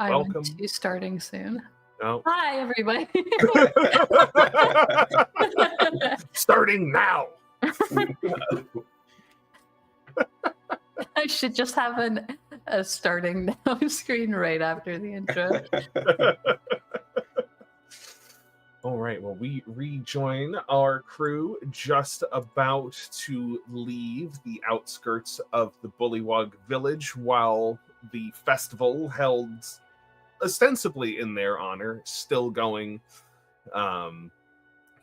Welcome. I'm starting soon. No. Hi, everybody. Starting now. I should just have a starting now screen right after the intro. All right, well, we rejoin our crew just about to leave the outskirts of the Bullywug village while the festival held ostensibly in their honor still going. You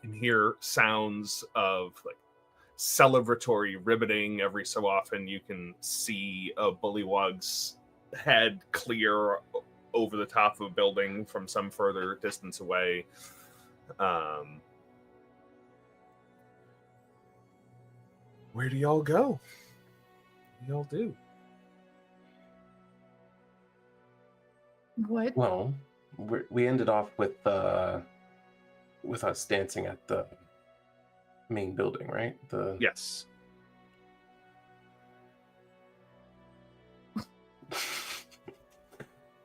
can hear sounds of like celebratory ribbiting. Every so often you can see a Bullywug's head clear over the top of a building from some further distance away. Where do y'all go? What do y'all do? What? Well, we ended off with us dancing at the main building, right? Yes.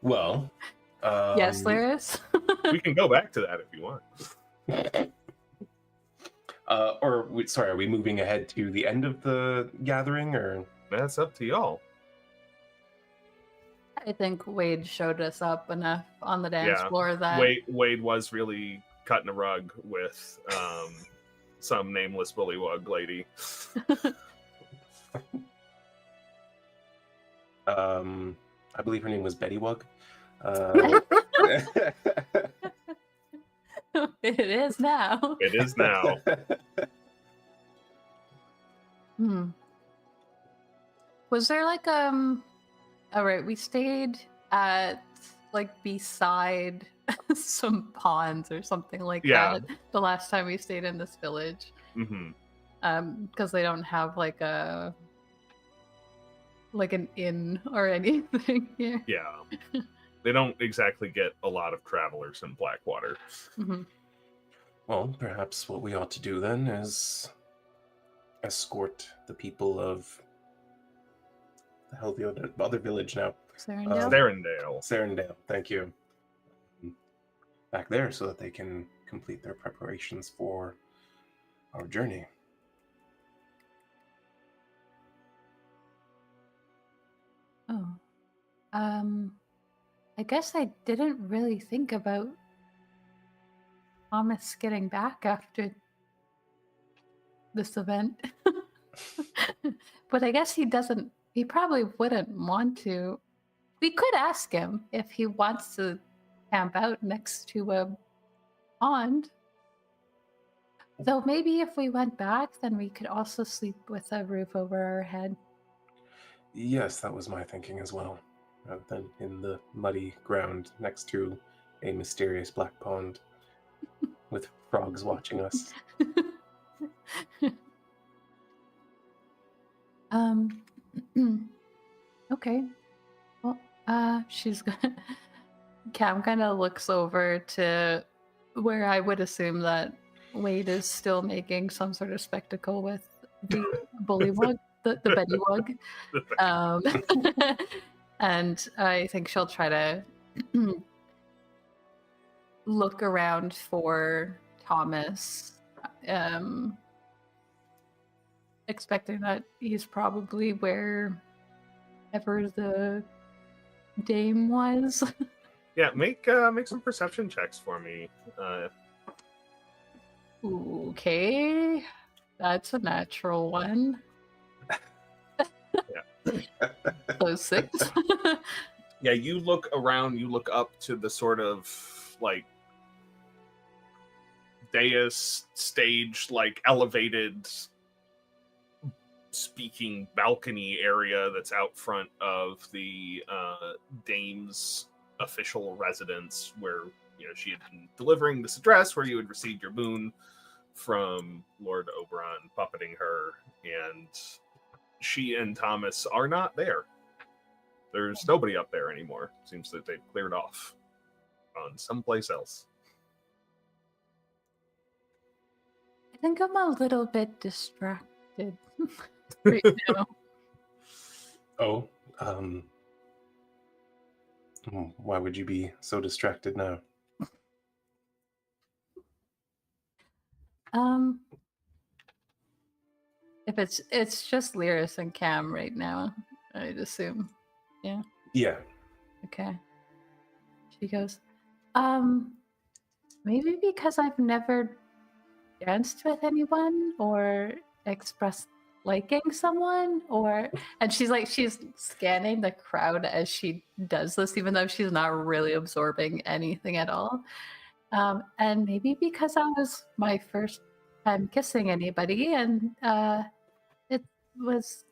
Well, Yes, there is. We can go back to that if you want. sorry, are we moving ahead to the end of the gathering, or? That's up to y'all. I think Wade showed us up enough on the dance floor that Wade was really cutting a rug with some nameless Bullywug lady. I believe her name was Betty Wug. it is now. It is now. Was there like all right, we stayed at like beside some ponds or something like that the last time we stayed in this village. Because they don't have like an inn or anything here. Yeah. They don't exactly get a lot of travelers in Blackwater. Well, perhaps what we ought to do then is escort the people of the hell the other village now. Serendale. Thank you. Back there so that they can complete their preparations for our journey. Oh. I guess I didn't really think about Thomas getting back after this event. But I guess he probably wouldn't want to. We could ask him if he wants to camp out next to a pond. Though maybe if we went back, then we could also sleep with a roof over our head. Yes, that was my thinking as well. Rather than in the muddy ground next to a mysterious black pond with frogs watching us. Okay. Well, she's gonna... Cam kind of looks over to where I would assume that Wade is still making some sort of spectacle with the Bullywug, the Betty Wug. And I think she'll try to look around for Thomas, expecting that he's probably wherever the dame was. Yeah, make some perception checks for me. Okay, that's a natural one. So 6. Yeah, you look around, you look up to the sort of like dais stage, like elevated speaking balcony area that's out front of the dame's official residence, where she had been delivering this address where you had received your boon from Lord Oberon puppeting her, and she and Thomas are not there. There's nobody up there anymore. Seems that they've cleared off on someplace else. I think I'm a little bit distracted right now. Oh, Why would you be so distracted now? If it's just Lyris and Cam right now, I'd assume. Yeah. Yeah. Okay. She goes, maybe because I've never danced with anyone or expressed liking someone, and she's scanning the crowd as she does this, even though she's not really absorbing anything at all. And maybe because I was my first time kissing anybody, and it was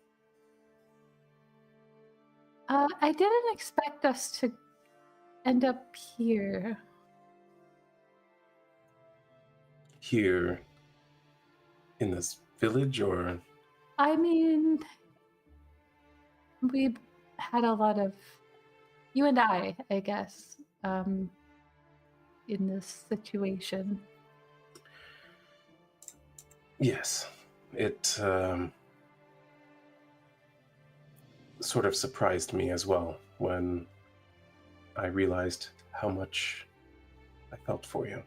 I didn't expect us to end up here. Here in this village, or? I mean, we had a lot of, you and I guess, in this situation. Yes. It sort of surprised me as well when I realized how much I felt for you.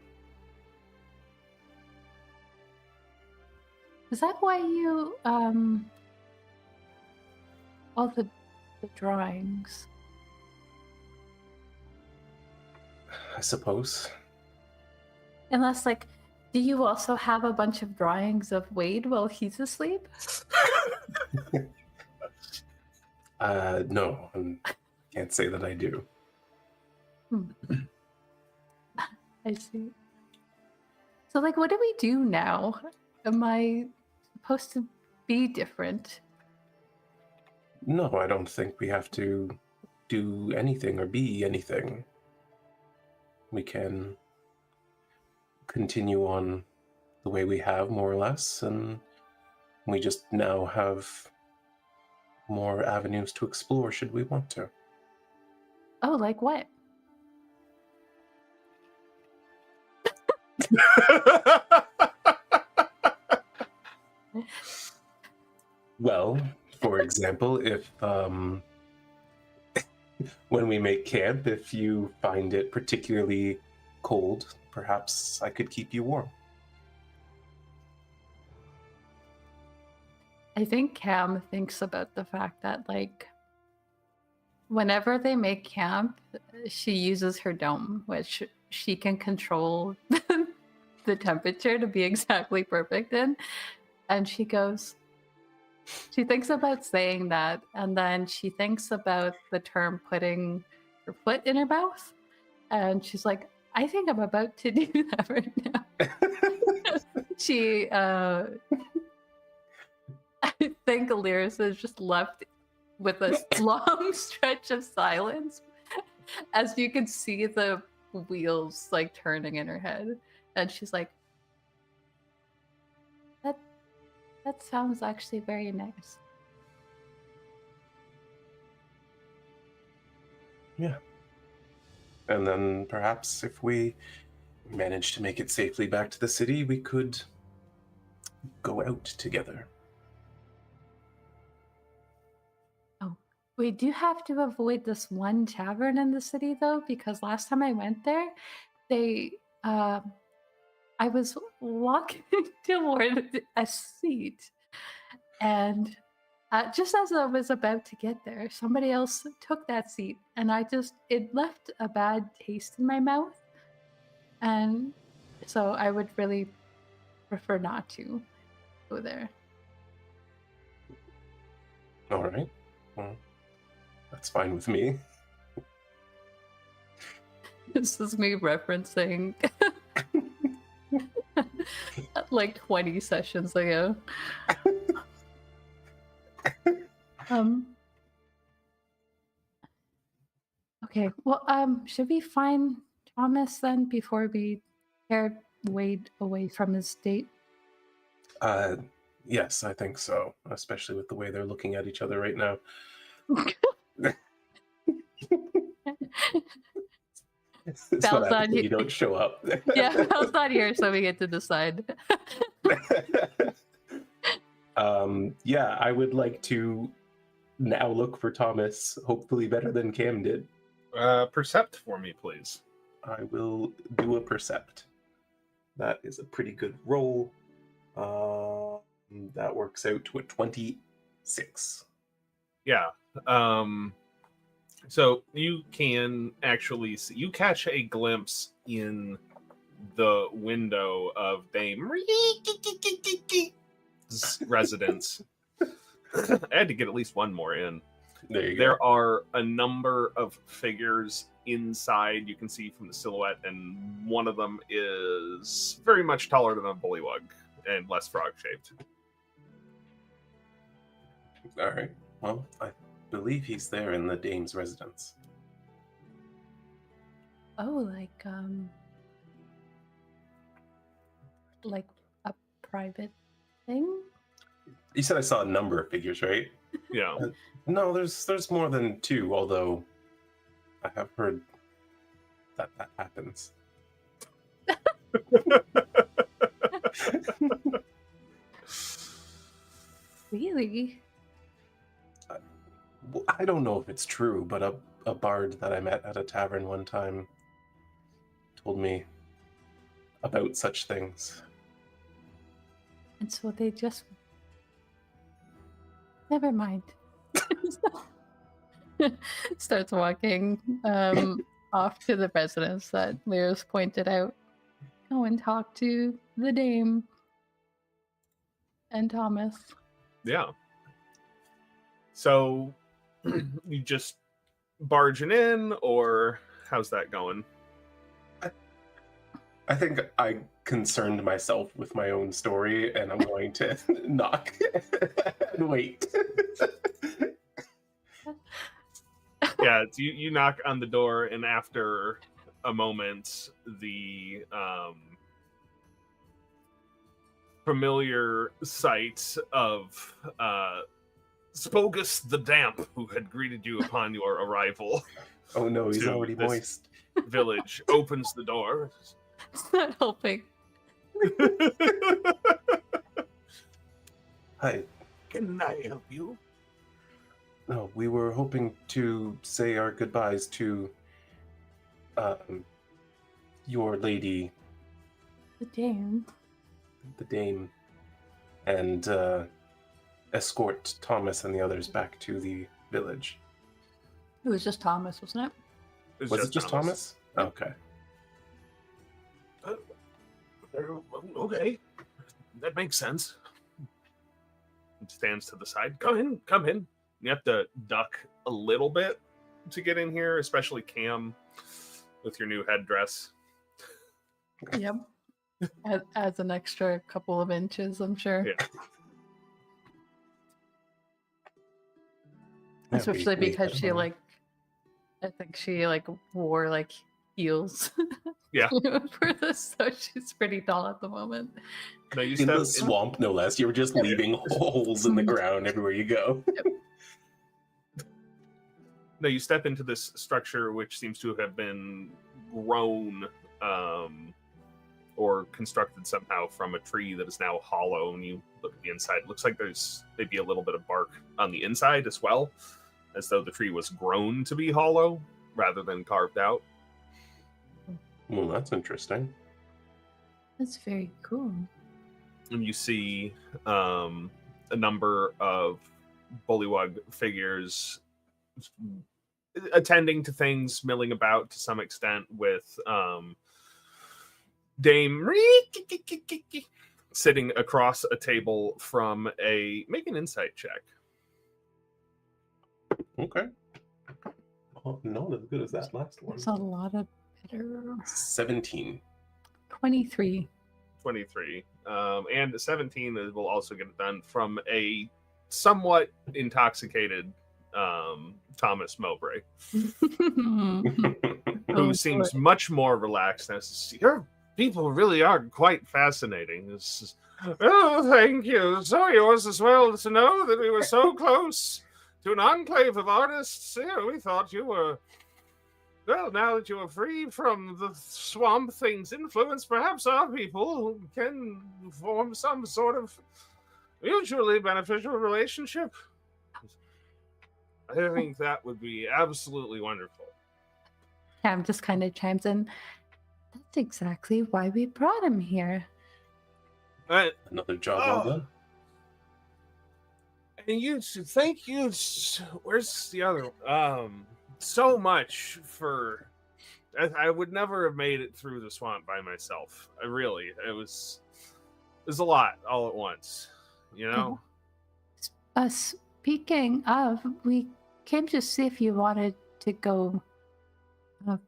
Is that why you, all the drawings? I suppose. Unless, like, do you also have a bunch of drawings of Wade while he's asleep? No, I can't say that I do. I see. So, like, what do we do now? Am I supposed to be different? No, I don't think we have to do anything or be anything. We can continue on the way we have, more or less, and we just now have more avenues to explore should we want to. Oh, like what? Well, for example, if when we make camp, if you find it particularly cold, perhaps I could keep you warm. I think Cam thinks about the fact that, like, whenever they make camp, she uses her dome, which she can control the temperature to be exactly perfect in. And she goes, she thinks about saying that, and then she thinks about the term putting her foot in her mouth. And she's like, I think I'm about to do that right now. I think Lyris is just left with a long stretch of silence as you can see the wheels like turning in her head. And she's like, that sounds actually very nice. Yeah. And then perhaps if we manage to make it safely back to the city, we could go out together. Oh, we do have to avoid this one tavern in the city, though, because last time I went there, I was walking toward a seat, and just as I was about to get there, somebody else took that seat, and it left a bad taste in my mouth. And so I would really prefer not to go there. All right. Well, that's fine with me. This is me referencing like 20 sessions ago. Okay, well, should we find Thomas then before we tear Wade away from his date? Yes, I think so, especially with the way they're looking at each other right now. It's Bel's what happens on when you. You don't show up. Yeah, Bel's not here, so we get to decide. Yeah, I would like to now look for Thomas, hopefully better than Cam did. Percept for me, please. I will do a percept. That is a pretty good roll. That works out to a 26. Yeah. So you can actually see, you catch a glimpse in the window of Dame residence. I had to get at least one more in. There are a number of figures inside you can see from the silhouette, and one of them is very much taller than a bullywug and less frog-shaped. All right. Well, I believe he's there in the dame's residence. Oh, like a private thing? You said I saw a number of figures, right? Yeah. No, there's more than two, although I have heard that happens. Really? I don't know if it's true, but a bard that I met at a tavern one time told me about such things. And so they just... Never mind. Starts walking off to the residence that Lyra's pointed out. Go and talk to the dame and Thomas. Yeah. So you just barging in, or how's that going? I think I concerned myself with my own story, and I'm going to knock and wait. Yeah, you knock on the door, and after a moment, the familiar sight of Spogus the Damp, who had greeted you upon your arrival. Oh no, he's already moist. Village opens the door. It's not helping. Hi. Can I help you? No, we were hoping to say our goodbyes to your lady, The dame. the dame, and escort Thomas and the others back to the village. It was just Thomas, wasn't it? Was it just Thomas? Okay. Okay. That makes sense. He stands to the side. Come in. You have to duck a little bit to get in here, especially Cam with your new headdress. Yep. Adds an extra couple of inches, I'm sure. Yeah. Especially because she I think she wore heels. Yeah. For this, so she's pretty tall at the moment. No, you in the swamp, no less. You were just leaving holes in the ground everywhere you go. Yep. No, you step into this structure which seems to have been grown or constructed somehow from a tree that is now hollow, and you look at the inside. It looks like there's maybe a little bit of bark on the inside as well, as though the tree was grown to be hollow rather than carved out. Well, that's interesting. That's very cool. And you see a number of bullywug figures attending to things, milling about to some extent, with Dame sitting across a table from make an insight check. Okay. Oh, not as good as that last one. It's a lot of better. 17. 23. 23. And 17 will also get it done from a somewhat intoxicated Thomas Mowbray, who seems much more relaxed. Your people really are quite fascinating. Oh, thank you. So yours as well to know that we were so close to an enclave of artists. Yeah, we thought you were... Well, now that you are free from the swamp thing's influence, perhaps our people can form some sort of mutually beneficial relationship. I think that would be absolutely wonderful. Cam just kind of chimes in. That's exactly why we brought him here. Another job well done. And thank you. Where's the other one? So much for. I would never have made it through the swamp by myself. It was a lot all at once. You know. Speaking of, we came to see if you wanted to go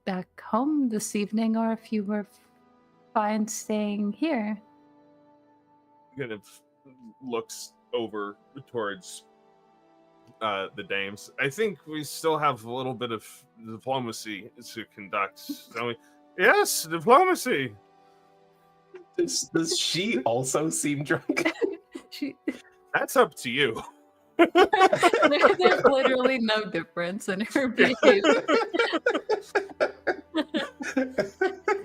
back home this evening, or if you were fine staying here. Kind of looks over towards the dames. I think we still have a little bit of diplomacy to conduct. So yes, diplomacy. Does she also seem drunk? That's up to you. There's literally no difference in her behavior.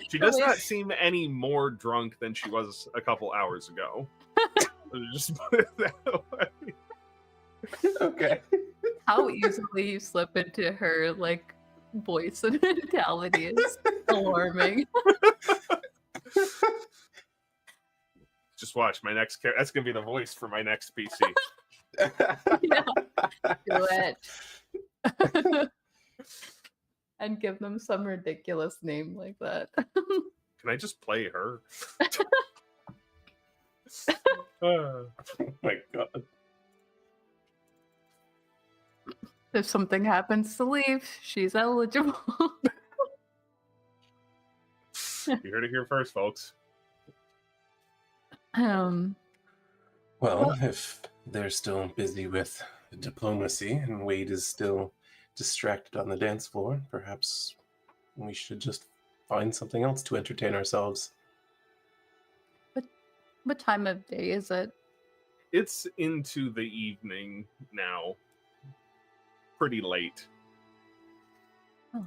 She does not seem any more drunk than she was a couple hours ago. Just put it that way. Okay. How easily you slip into her like voice and mentality is alarming. Just watch my next character. That's gonna be the voice for my next PC. Yeah. Do it. And give them some ridiculous name like that. Can I just play her? Oh my god. If something happens to leave, she's eligible. You heard it here first, folks. Well, if they're still busy with diplomacy and Wade is still distracted on the dance floor, perhaps we should just find something else to entertain ourselves. What time of day is it? It's into the evening now. Pretty late. Oh,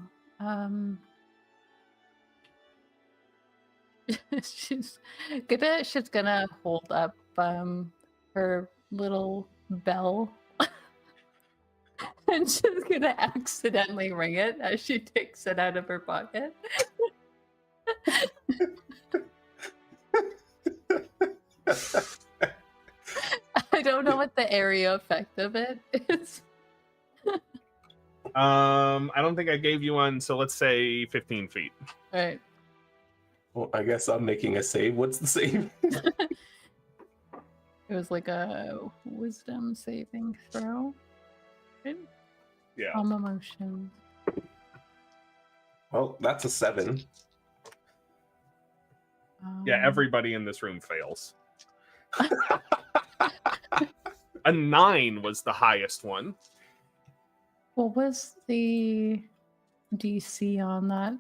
she's gonna hold up her little bell and she's gonna accidentally ring it as she takes it out of her pocket. I don't know what the area effect of it is. I don't think I gave you one, so let's say 15 feet. All right. Well, I guess I'm making a save. What's the save? It was like a wisdom saving throw. Right? Yeah. Emotions. Well, that's a 7. Yeah, everybody in this room fails. A 9 was the highest one. What was the DC on that?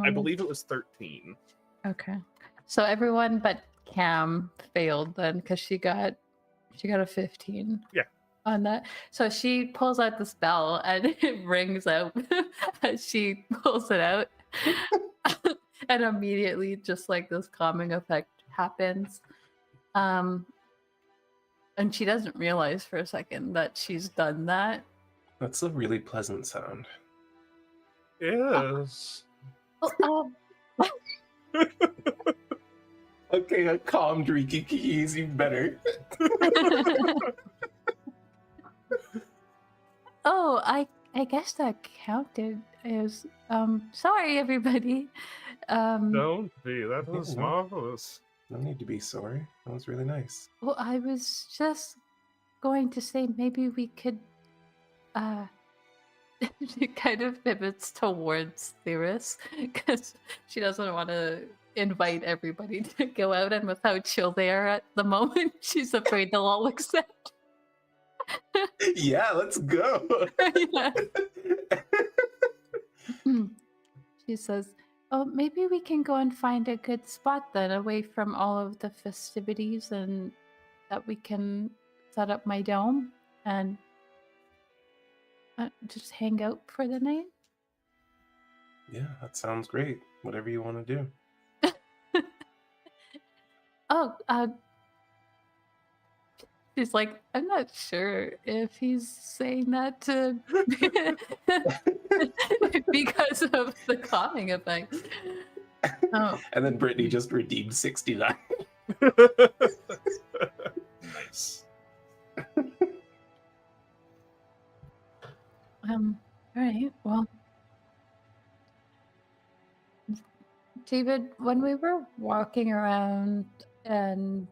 I believe it was 13. Okay. So everyone but Cam failed then because she got a 15. Yeah. On that. So she pulls out this bell and it rings out as she pulls it out. And immediately just like this calming effect happens. And she doesn't realize for a second that she's done that. That's a really pleasant sound. Yes. Okay, I calmed Riki easy better. Oh, I guess that counted as sorry everybody. Don't be. That was no. marvelous. No need to be sorry. That was really nice. Well, I was just going to say maybe we could she kind of pivots towards Theris because she doesn't want to invite everybody to go out, and with how chill they are at the moment, she's afraid they'll all accept. Yeah, let's go. Yeah. She says, "Oh, maybe we can go and find a good spot then, away from all of the festivities, and that we can set up my dome and just hang out for the night." Yeah, that sounds great. Whatever you want to do. She's like, I'm not sure if he's saying that to because of the calming effects. Oh, And then Brittany just redeemed 69. Nice. all right. Well, David, when we were walking around and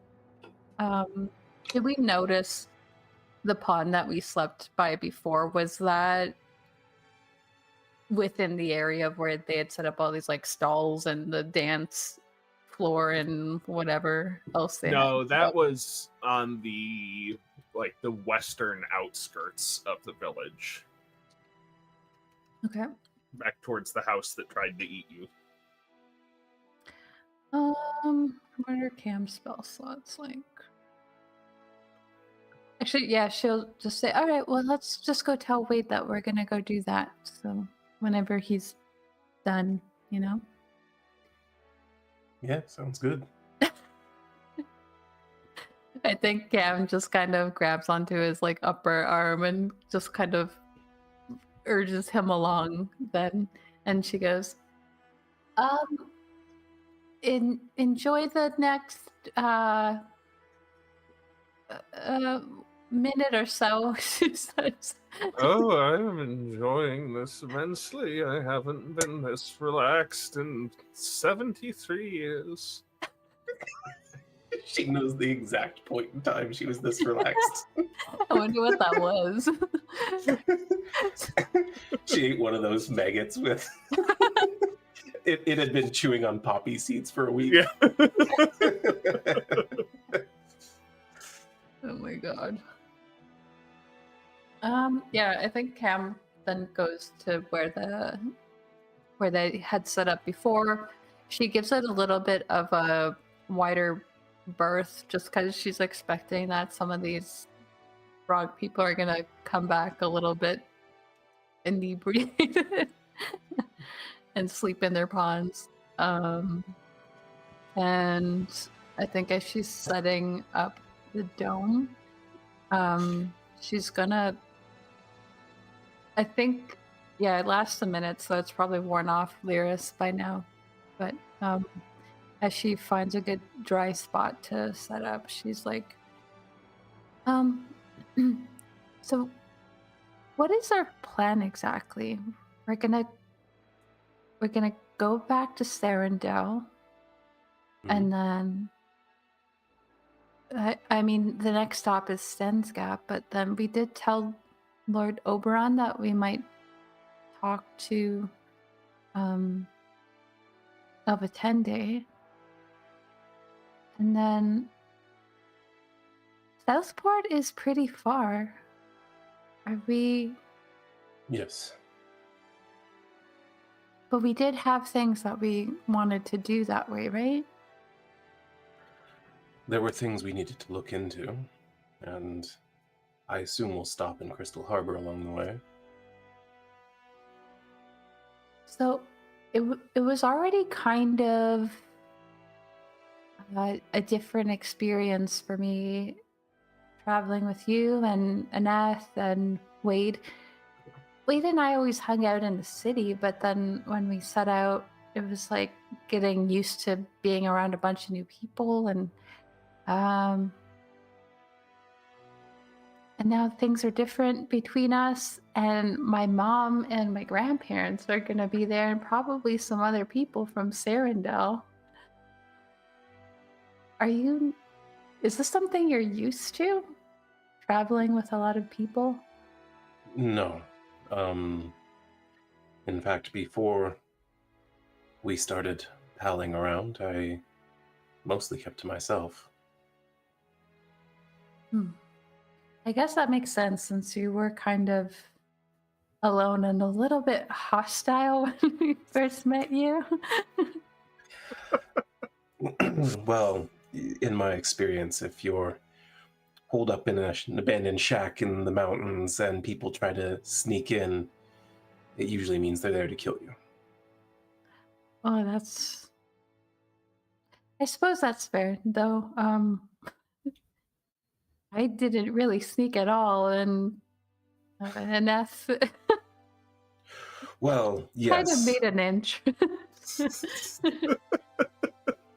did we notice the pond that we slept by before? Was that within the area of where they had set up all these like stalls and the dance floor and whatever else they had? No, that was on the western outskirts of the village, Okay. back towards the house that tried to eat you. What are Cam's spell slots like? Actually, yeah, she'll just say, all right, well, let's just go tell Wade that we're gonna go do that. So whenever he's done, you know? Yeah, sounds good. I think Cam just kind of grabs onto his like upper arm and just kind of urges him along then. And she goes, enjoy the next minute or so, she says. Oh, I am enjoying this immensely. I haven't been this relaxed in 73 years. She knows the exact point in time she was this relaxed. I wonder what that was. She ate one of those maggots with... It had been chewing on poppy seeds for a week. Yeah. Oh my god. Yeah, I think Cam then goes to where they had set up before. She gives it a little bit of a wider berth just because she's expecting that some of these frog people are gonna come back a little bit inebriated and sleep in their ponds. And I think as she's setting up the dome, she's gonna, I think, yeah, it lasts a minute, so it's probably worn off Lyris by now. But as she finds a good dry spot to set up, she's like, so what is our plan exactly? We're gonna go back to Sarandel, and then I mean the next stop is Sten's Gap, but then we did tell Lord Oberon that we might talk to of a 10-day, and then Southport is pretty far. Are we? Yes. But we did have things that we wanted to do that way, right? There were things we needed to look into, and I assume we'll stop in Crystal Harbor along the way. So it was already kind of a different experience for me traveling with you and Aneth and Wade. Wade and I always hung out in the city, but then when we set out, it was like getting used to being around a bunch of new people, and now things are different between us, and my mom and my grandparents are going to be there, and probably some other people from Sarandel. Is this something you're used to? Traveling with a lot of people? No. In fact, before we started palling around, I mostly kept to myself. I guess that makes sense, since you were kind of alone and a little bit hostile when we first met you. Well, in my experience, if you're holed up in an abandoned shack in the mountains and people try to sneak in, it usually means they're there to kill you. Oh, I suppose that's fair, though. I didn't really sneak at all, and F Well, kind of yes. made an inch.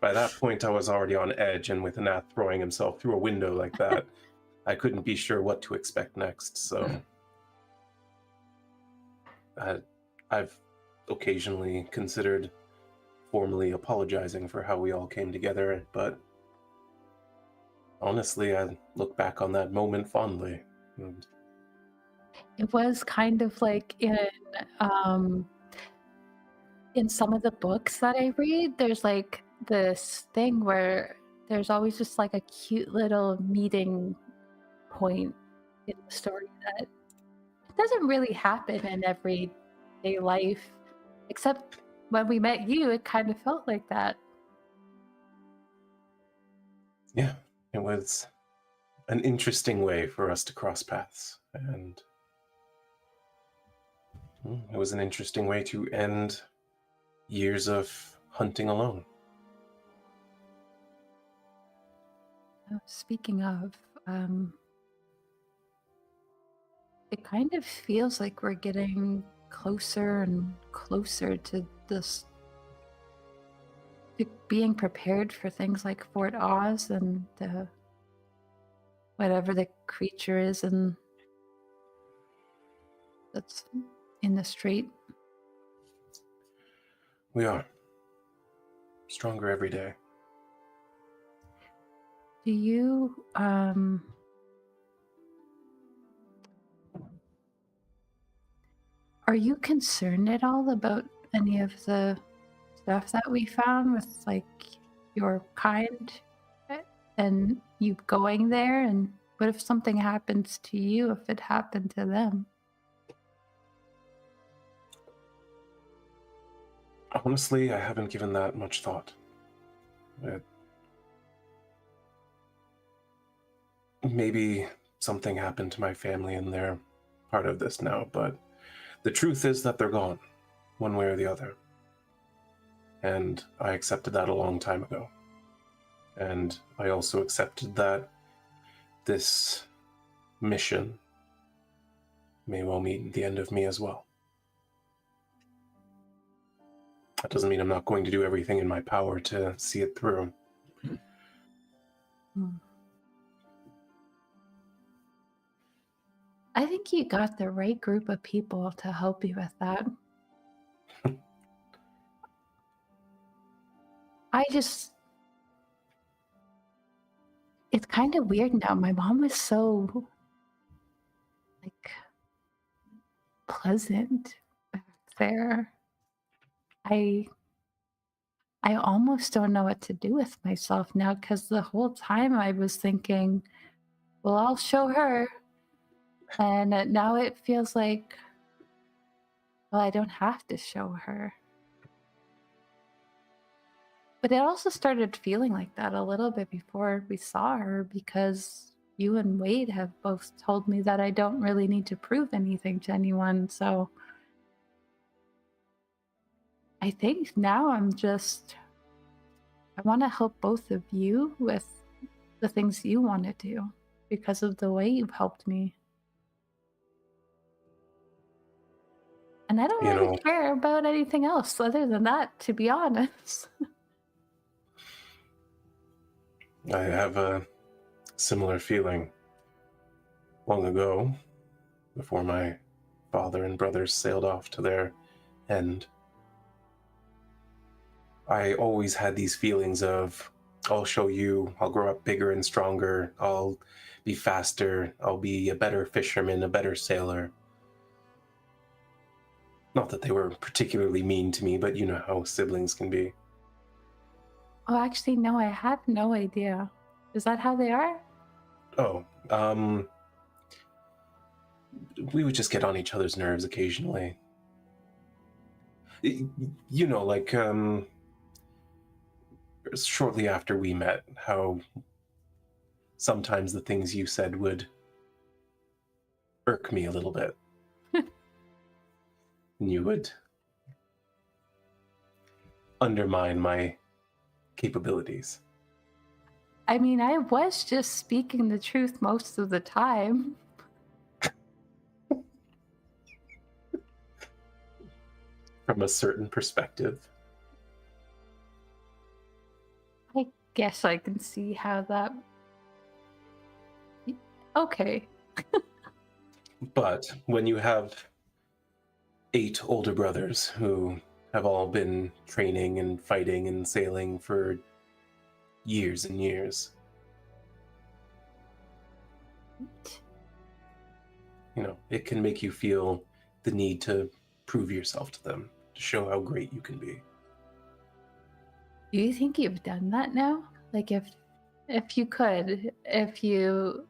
By that point, I was already on edge, and with Nath throwing himself through a window like that, I couldn't be sure what to expect next, so... I've occasionally considered formally apologizing for how we all came together, but honestly, I look back on that moment fondly. And It was kind of like in some of the books that I read, there's like this thing where there's always just like a cute little meeting point in the story that doesn't really happen in everyday life, except when we met you, it kind of felt like that. yeah, it was an interesting way for us to cross paths, and it was an interesting way to end years of hunting alone. Speaking of, it kind of feels like we're getting closer and closer to this, to being prepared for things like Fort Oz and whatever the creature is and that's in the street. We are stronger every day. Do you are you concerned at all about any of the stuff that we found with like your kind and you going there? And what if something happens to you if it happened to them? Honestly, I haven't given that much thought. Maybe something happened to my family and they're part of this now, but the truth is that they're gone, one way or the other. And I accepted that a long time ago. And I also accepted that this mission may well mean the end of me as well. That doesn't mean I'm not going to do everything in my power to see it through. I think you got the right group of people to help you with that. It's kind of weird now. My mom was so like pleasant back there. I almost don't know what to do with myself now, because the whole time I was thinking, well, I'll show her. And now it feels like, well, I don't have to show her. But it also started feeling like that a little bit before we saw her, because you and Wade have both told me that I don't really need to prove anything to anyone. So I think now I want to help both of you with the things you want to do because of the way you've helped me. And I don't really care about anything else other than that, to be honest. I have a similar feeling. Long ago, before my father and brothers sailed off to their end, I always had these feelings of, I'll show you, I'll grow up bigger and stronger, I'll be faster, I'll be a better fisherman, a better sailor. Not that they were particularly mean to me, but you know how siblings can be. Oh, actually, no, I have no idea. Is that how they are? Oh, we would just get on each other's nerves occasionally. You know, like, shortly after we met, how sometimes the things you said would irk me a little bit. And you would undermine my capabilities. I mean, I was just speaking the truth most of the time. From a certain perspective. I guess I can see how that. Okay. But when you have 8 older brothers who have all been training and fighting and sailing for years and years, you know, it can make you feel the need to prove yourself to them, to show how great you can be. Do you think you've done that now? Like if you could, if you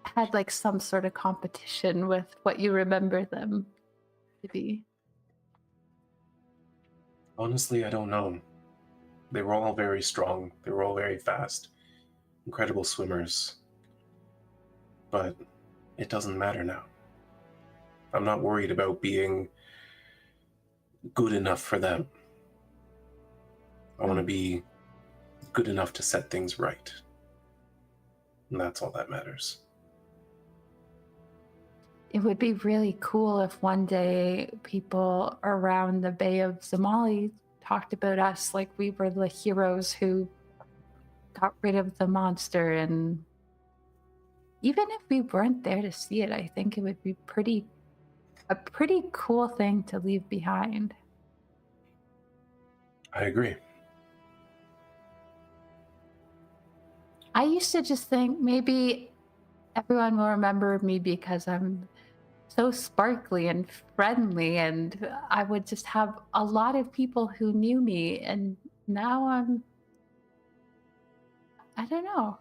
had like some sort of competition with what you remember them to be. Honestly, I don't know. They were all very strong. They were all very fast. Incredible swimmers. But it doesn't matter now. I'm not worried about being good enough for them. I want to be good enough to set things right. And that's all that matters. It would be really cool if one day people around the Bay of Zemali talked about us like we were the heroes who got rid of the monster. And even if we weren't there to see it, I think it would be a pretty cool thing to leave behind. I agree. I used to just think maybe everyone will remember me because I'm so sparkly and friendly, and I would just have a lot of people who knew me. And now I don't know.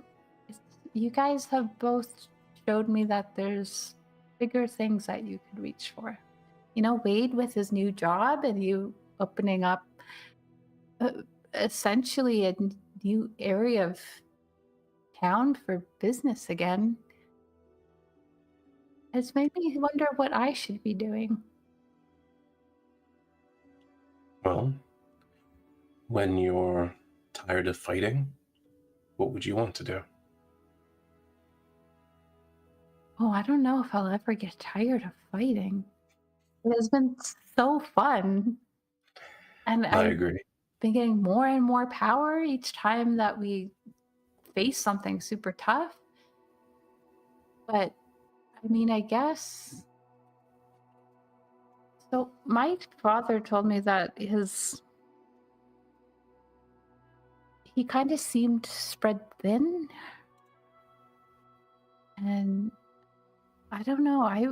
You guys have both showed me that there's bigger things that you could reach for. You know, Wade with his new job and you opening up essentially a new area of town for business again. It's made me wonder what I should be doing. Well, when you're tired of fighting, what would you want to do? Oh, I don't know if I'll ever get tired of fighting. It has been so fun. And I I've agree. been getting more and more power each time that we face something super tough. But I mean, I guess. So my father told me that he kind of seemed spread thin. And I don't know, I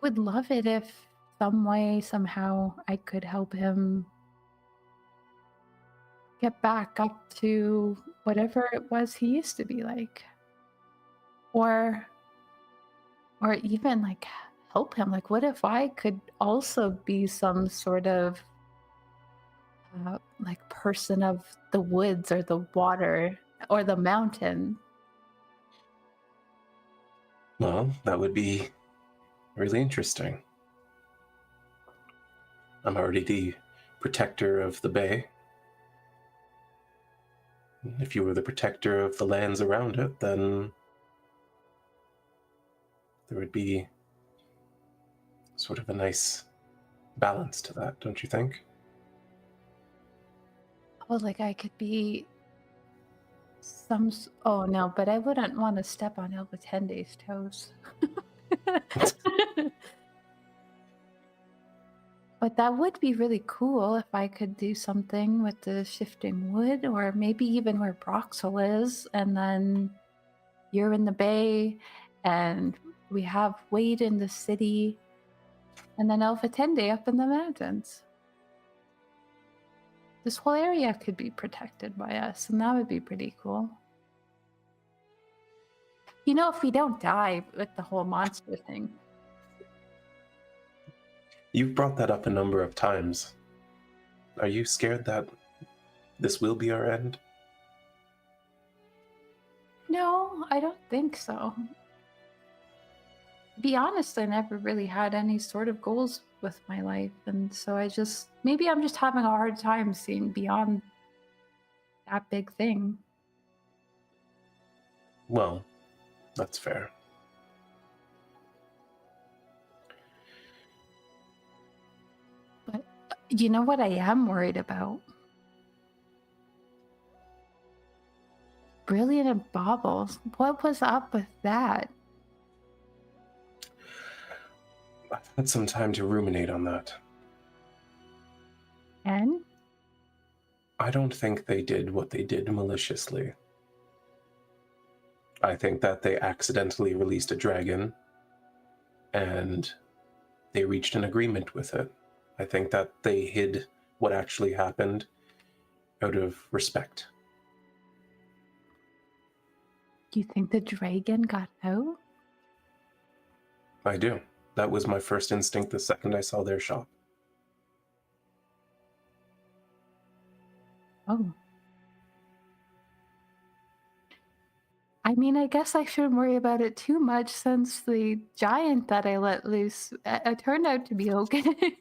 would love it if some way, somehow I could help him get back up to whatever it was he used to be like. Or even like help him. Like, what if I could also be some sort of like person of the woods or the water or the mountain? Well, that would be really interesting. I'm already the protector of the bay. If you were the protector of the lands around it, then there would be sort of a nice balance to that, don't you think? Oh, like I could be oh no, but I wouldn't want to step on Elvatende's toes. But that would be really cool if I could do something with the shifting wood, or maybe even where Broxel is, and then you're in the bay, and we have Wade in the city, and then Elvatende up in the mountains. This whole area could be protected by us, and that would be pretty cool. You know, if we don't die with the whole monster thing. You've brought that up a number of times. Are you scared that this will be our end? No, I don't think so. To be honest, I never really had any sort of goals with my life, and so maybe I'm just having a hard time seeing beyond that big thing. Well, that's fair. But you know what I am worried about? Brilliant baubles. What was up with that? I've had some time to ruminate on that. And? I don't think they did what they did maliciously. I think that they accidentally released a dragon and they reached an agreement with it. I think that they hid what actually happened out of respect. Do you think the dragon got out? I do. That was my first instinct the second I saw their shop. Oh. I mean, I guess I shouldn't worry about it too much since the giant that I let loose turned out to be okay.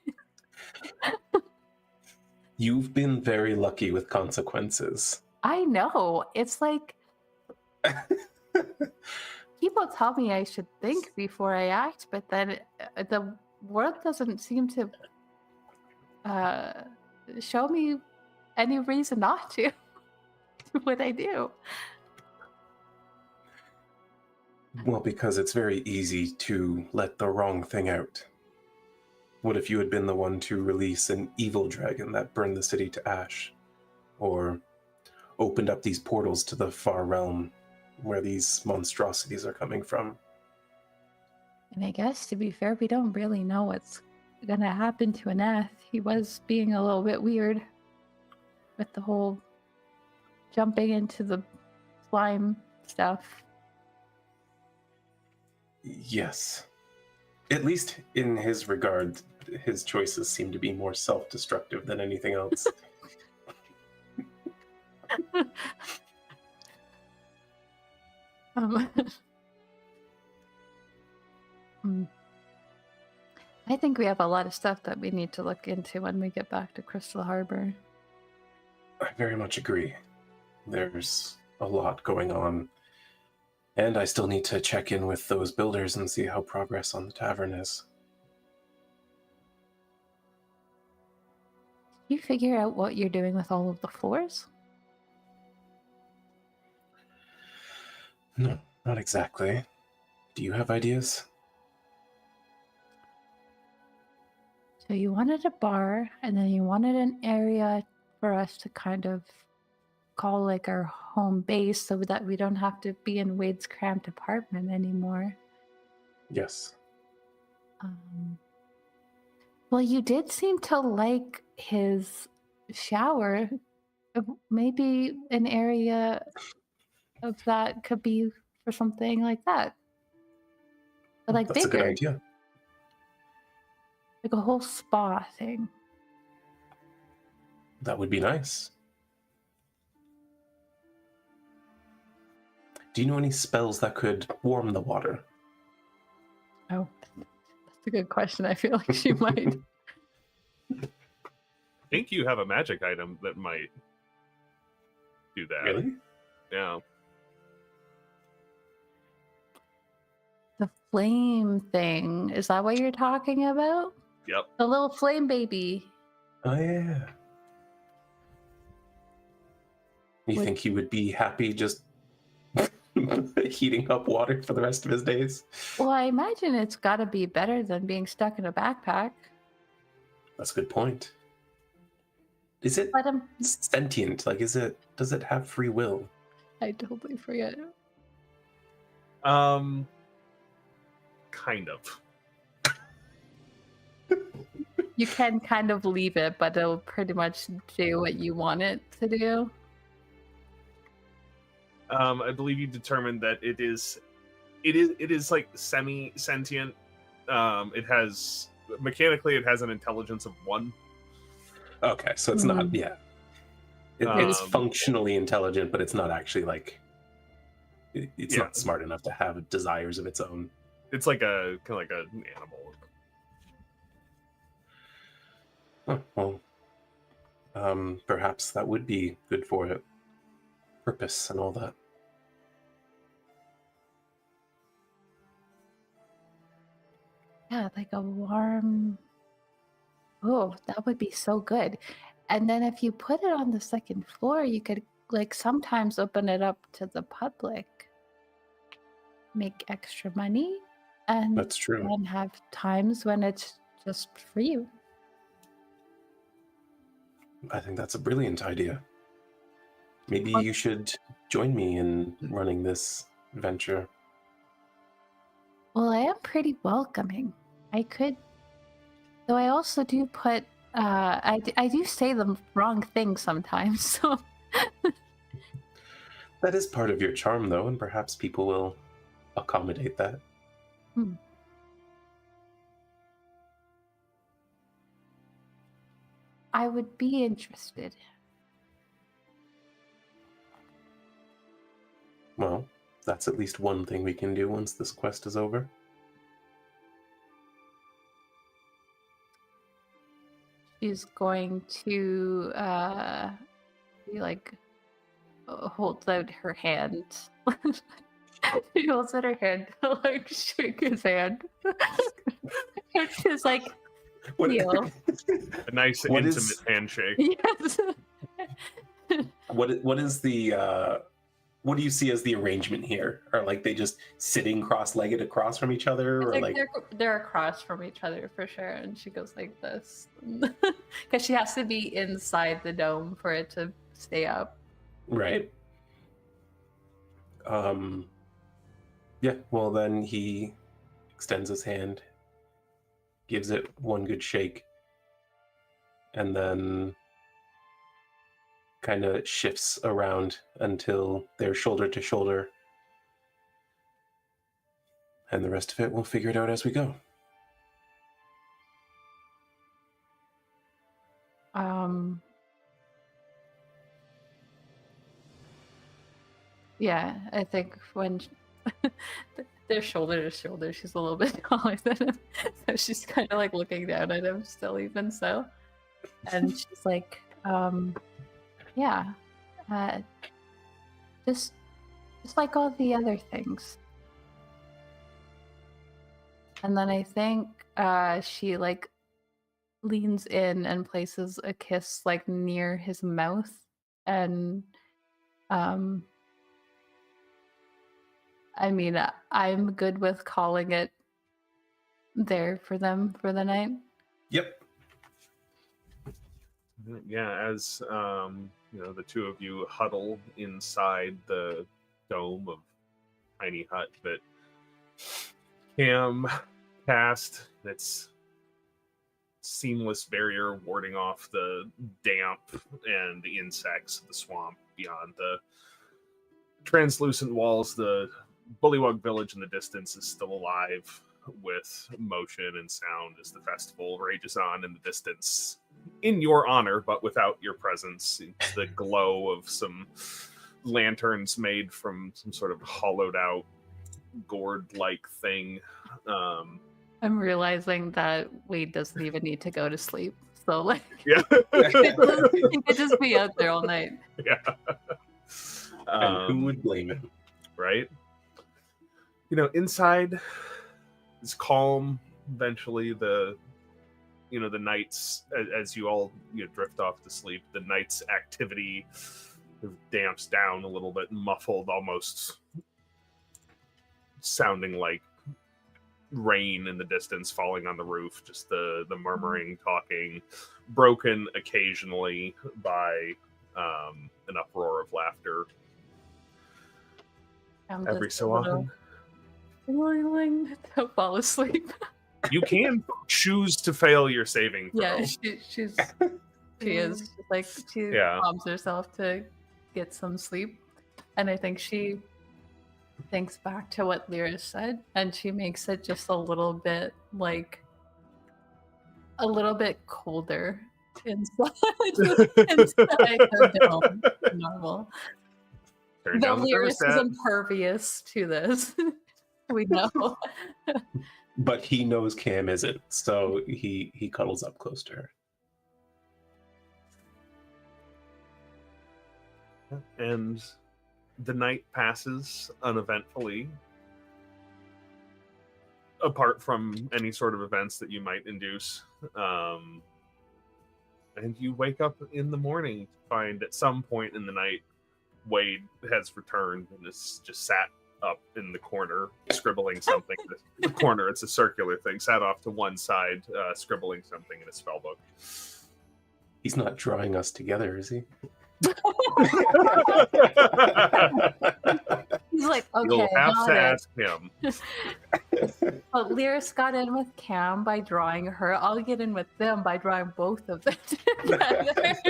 You've been very lucky with consequences. I know. It's like people tell me I should think before I act, but then the world doesn't seem to show me any reason not to do what I do. Well, because it's very easy to let the wrong thing out. What if you had been the one to release an evil dragon that burned the city to ash? Or opened up these portals to the far realm where these monstrosities are coming from? And I guess, to be fair, we don't really know what's gonna happen to Aneth. He was being a little bit weird with the whole jumping into the slime stuff. Yes. At least in his regard, his choices seem to be more self-destructive than anything else. I think we have a lot of stuff that we need to look into when we get back to Crystal Harbor. I very much agree. There's a lot going on. And I still need to check in with those builders and see how progress on the tavern is. Did you figure out what you're doing with all of the floors? No, not exactly. Do you have ideas? So you wanted a bar, and then you wanted an area for us to kind of call like our home base so that we don't have to be in Wade's cramped apartment anymore. Yes. Well, you did seem to like his shower. Maybe an area of that could be for something like that. But like That's bigger. a good idea. Like a whole spa thing. That would be nice. Do you know any spells that could warm the water? Oh, that's a good question. I feel like she might. I think you have a magic item that might do that. Really? Yeah. The flame thing. Is that what you're talking about? Yep. The little flame baby. Oh, yeah. You think he would be happy just heating up water for the rest of his days? Well, I imagine it's got to be better than being stuck in a backpack. That's a good point. Is it Let him... sentient? Like, does it have free will? I totally forget. Kind of. You can kind of leave it, but it'll pretty much do what you want it to do. I believe you determined that it is like semi-sentient. It has mechanically it has an intelligence of 1. Okay, so it's not, yeah. It's functionally intelligent, but it's not actually like it's not smart enough to have desires of its own. It's like a kind of like an animal. Oh, well, perhaps that would be good for it. purpose and all that. Yeah, like a warm. Oh, that would be so good. And then if you put it on the second floor, you could like sometimes open it up to the public, make extra money, and That's true. then have times when it's just for you. I think that's a brilliant idea. Maybe Well- you should join me in running this venture. Well, I am pretty welcoming. I could, though I also do put, I do say the wrong thing sometimes, so. That is part of your charm, though, and perhaps people will accommodate that. I would be interested. Well, that's at least one thing we can do once this quest is over. She's going to be like holds out her hand. She holds out her hand to like shake his hand. And she's like, Neil. A nice What intimate is- handshake. Yes. What is the what do you see as the arrangement here? Are like they just sitting cross-legged across from each other, or like they're across from each other for sure, and she goes like this because she has to be inside the dome for it to stay up. right? Yeah. Well, then he extends his hand, gives it one good shake, and then kind of shifts around until they're shoulder to shoulder. And the rest of it, we'll figure it out as we go. Yeah, I think when they're shoulder to shoulder, she's a little bit taller than him, so she's kind of like looking down at him still, even so. And she's like, yeah, just like all the other things. And then I think she like leans in and places a kiss like near his mouth, and I mean, I'm good with calling it there for them for the night. Yep. Yeah, as the two of you huddle inside the dome of tiny hut that Cam cast, its seamless barrier warding off the damp and the insects of the swamp beyond the translucent walls. The Bullywug village in the distance is still alive with motion and sound as the festival rages on in the distance in your honor, but without your presence. It's the glow of some lanterns made from some sort of hollowed out gourd-like thing. I'm realizing that Wade doesn't even need to go to sleep, so like, Yeah. he could just be out there all night. Yeah. And who would blame him? Right? Inside is calm. Eventually, the night's, as you all drift off to sleep, the night's activity damps down a little bit, muffled, almost sounding like rain in the distance falling on the roof. Just the murmuring, talking, broken occasionally by an uproar of laughter. Every so often. To fall asleep. You can choose to fail your saving throw. Yeah, she is like she calms herself to get some sleep, and I think she thinks back to what Lyra said, and she makes it just a little bit colder inside the dome. Normal. Though Lyris is impervious to this. We know. But he knows Cam isn't, so he cuddles up close to her. And the night passes uneventfully, apart from any sort of events that you might induce. And you wake up in the morning to find at some point in the night, Wade has returned and is just sat up in the corner, scribbling something. The corner, it's a circular thing, sat off to one side, scribbling something in a spell book. He's not drawing us together, is he? He's like, okay, You'll have got to it. ask him. Well, Lyris got in with Cam by drawing her. I'll get in with them by drawing both of them together.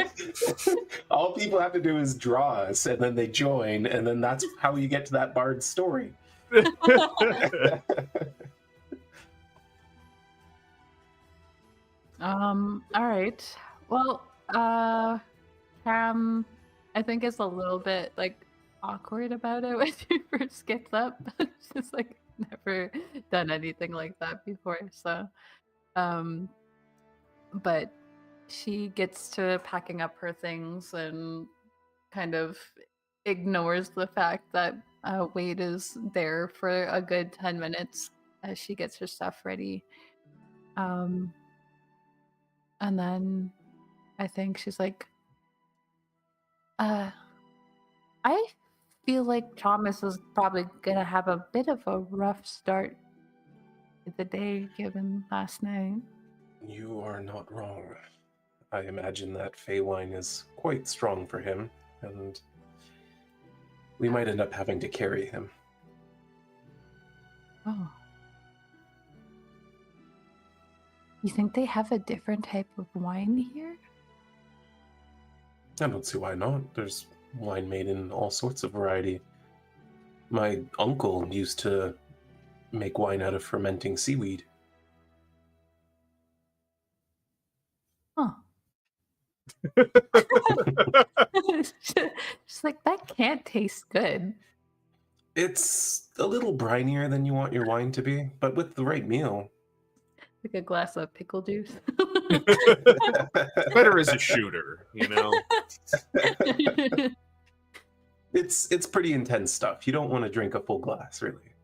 All people have to do is draw us, and then they join, and then that's how you get to that bard's story. All right. Well, Cam, I think is a little bit like awkward about it when she first gets up. She's like never done anything like that before, so but she gets to packing up her things and kind of ignores the fact that Wade is there for a good 10 minutes as she gets her stuff ready. And then I think she's like, I feel like Thomas is probably gonna have a bit of a rough start to the day given last night. You are not wrong. I imagine that Fey wine is quite strong for him, and we might end up having to carry him. Oh. You think they have a different type of wine here? I don't see why not. There's wine made in all sorts of variety. My uncle used to make wine out of fermenting seaweed. Huh. Just like, that can't taste good. It's a little brinier than you want your wine to be, but with the right meal. Like a glass of pickle juice. Better as a shooter, you know? It's pretty intense stuff. You don't want to drink a full glass, really.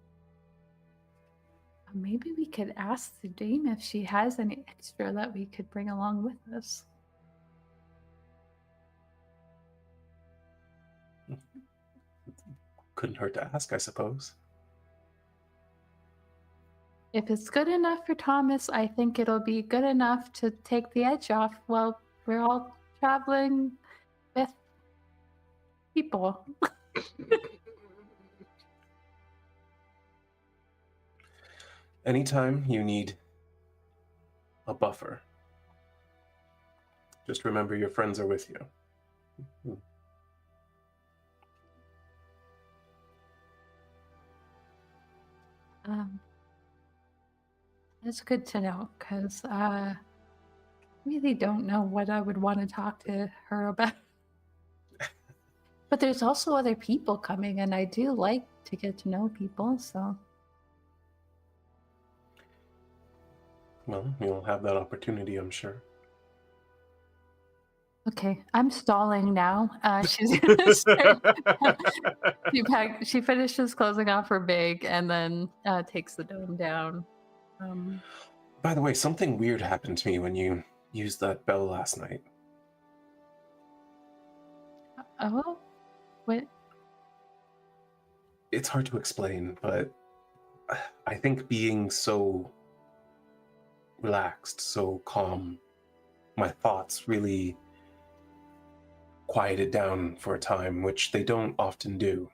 Maybe we could ask the dame if she has any extra that we could bring along with us. Couldn't hurt to ask, I suppose. If it's good enough for Thomas, I think it'll be good enough to take the edge off while we're all traveling with people. Anytime you need a buffer, just remember your friends are with you. It's good to know, because I really don't know what I would want to talk to her about. But there's also other people coming, and I do like to get to know people, so... Well, you'll have that opportunity, I'm sure. Okay, I'm stalling now. She's gonna start. She finishes closing off her bag and then takes the dome down. By the way, something weird happened to me when you used that bell last night. Oh, what? It's hard to explain, but I think being so relaxed, so calm, my thoughts really quieted down for a time, which they don't often do.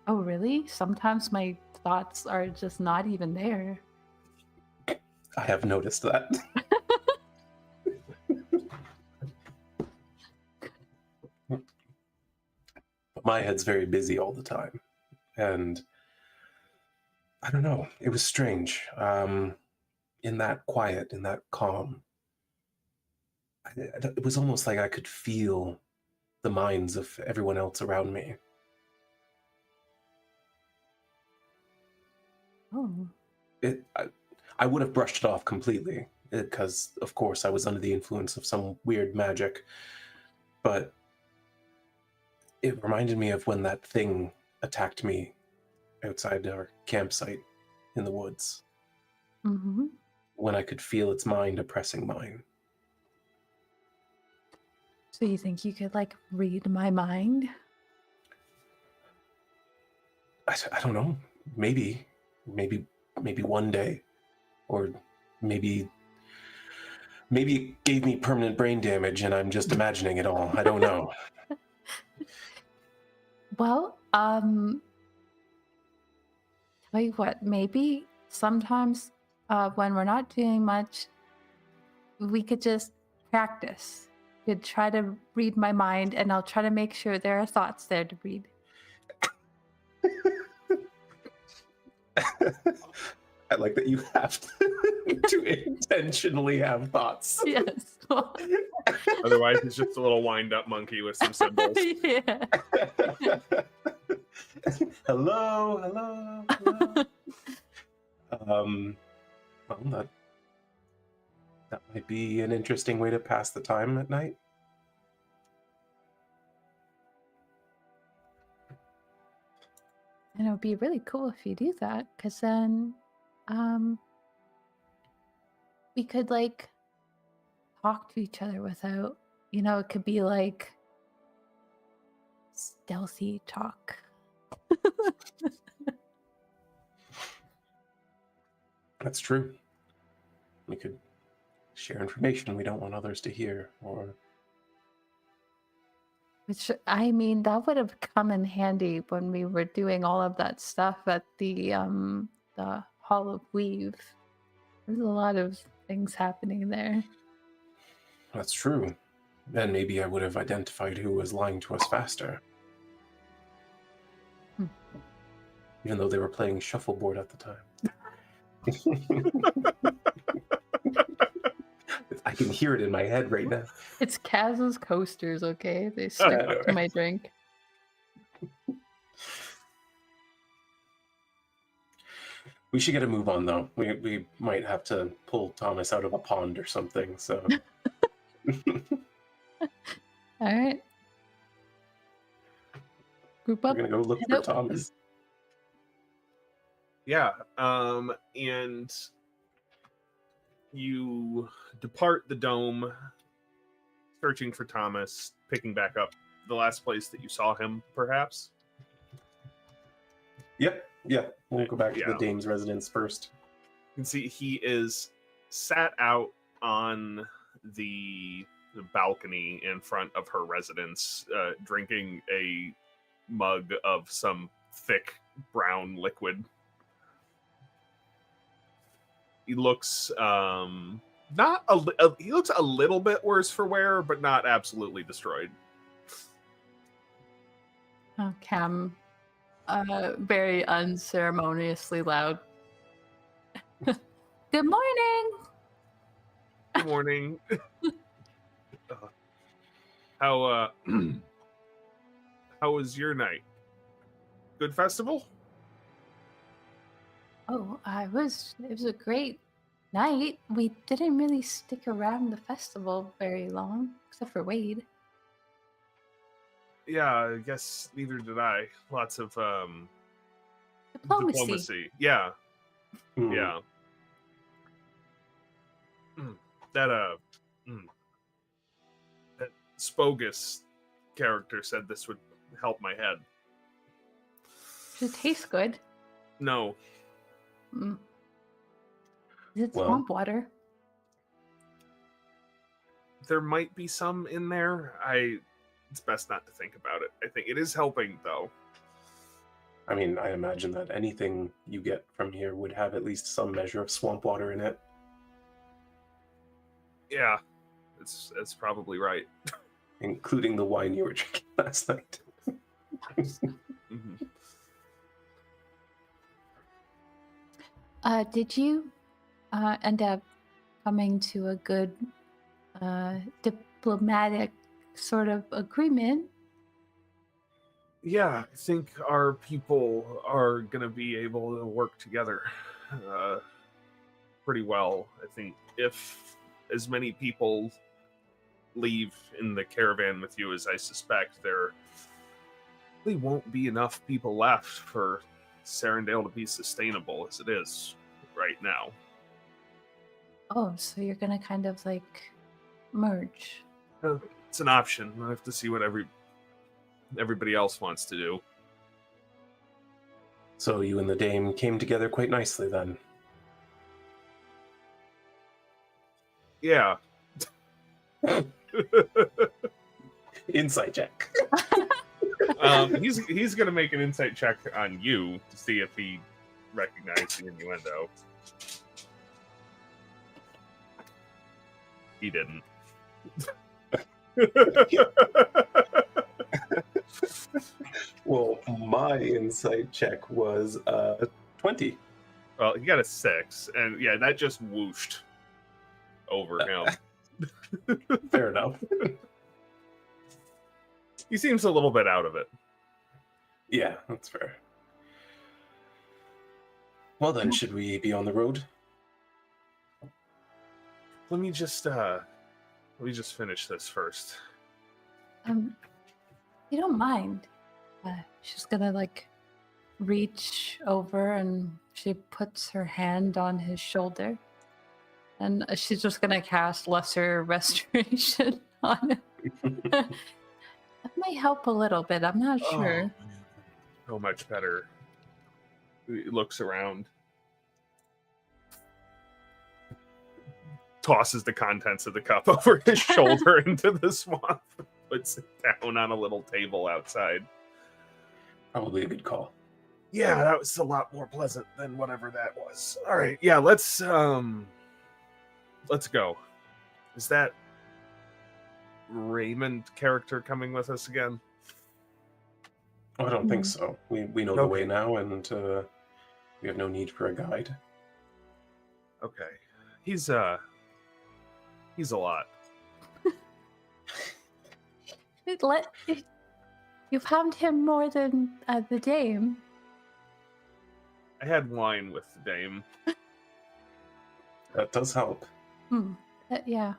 Oh, really? Sometimes my thoughts are just not even there. I have noticed that. But my head's very busy all the time. And I don't know, it was strange. In that quiet, in that calm, it was almost like I could feel the minds of everyone else around me. Oh. I would have brushed it off completely, because, of course, I was under the influence of some weird magic. But It reminded me of when that thing attacked me outside our campsite in the woods. Mm-hmm. When I could feel its mind oppressing mine. So you think you could like read my mind? I don't know. Maybe one day, or maybe it gave me permanent brain damage, and I'm just imagining it all. I don't know. Well, tell you what, maybe sometimes when we're not doing much, we could just practice. Could try to read my mind, and I'll try to make sure there are thoughts there to read. I like that you have to intentionally have thoughts. Yes. Otherwise, it's just a little wind-up monkey with some symbols. Yeah. Hello. Well, that might be an interesting way to pass the time at night. And it would be really cool if you do that, because then we could like talk to each other without, it could be like stealthy talk. That's true. We could share information we don't want others to hear, or... Which, I mean, that would have come in handy when we were doing all of that stuff at the Hall of Weave. There's a lot of things happening there. That's true. Then maybe I would have identified who was lying to us faster. Even though they were playing shuffleboard at the time. I can hear it in my head right now. It's Kaz's coasters, okay? They stuck up to my drink. We should get a move on, though. We might have to pull Thomas out of a pond or something, so... All right. Group up. We're gonna go look for Thomas. Yeah, and you depart the dome, searching for Thomas, picking back up the last place that you saw him, perhaps? Yep. We'll go back to the dame's residence first. You can see he is sat out on the balcony in front of her residence, drinking a mug of some thick brown liquid. He looks he looks a little bit worse for wear, but not absolutely destroyed. Oh, Cam, very unceremoniously loud. Good morning. Good morning. How was your night? Good festival? Oh, it was a great night. We didn't really stick around the festival very long, except for Wade. Yeah, I guess neither did I. Lots of Diplomacy. Yeah. Mm. Yeah. That Spogus character said this would help my head. Does it taste good? No. Mm. Is it Well, swamp water? There might be some in there. It's best not to think about it. I think it is helping, though. I mean, I imagine that anything you get from here would have at least some measure of swamp water in it. Yeah, that's probably right. Including the wine you were drinking last night. Mm-hmm. Did you end up coming to a good diplomatic sort of agreement? Yeah, I think our people are going to be able to work together pretty well. I think if as many people leave in the caravan with you as I suspect, there likely won't be enough people left for Serendale to be sustainable as it is right now. Oh, so you're gonna kind of like merge. It's an option. I have to see what everybody else wants to do. So you and the dame came together quite nicely then. Yeah. Insight check. He's gonna make an insight check on you to see if he recognized the innuendo. He didn't. Well, my insight check was 20. Well, he got a 6, and yeah, that just whooshed over him. Fair enough. He seems a little bit out of it. Yeah, that's fair. Well then, should we be on the road? Let me just finish this first. You don't mind. She's gonna like reach over and she puts her hand on his shoulder. And she's just gonna cast Lesser Restoration on him. That may help a little bit. I'm not sure. So much better. He looks around. Tosses the contents of the cup over his shoulder into the swamp. Puts it down on a little table outside. Probably a good call. Yeah, that was a lot more pleasant than whatever that was. All right, yeah, let's go. Is that Raymond character coming with us again? Oh, I don't think so. We know the way now, and we have no need for a guide. Okay, he's a lot. You found him more than the dame. I had wine with the dame. That does help. Yeah.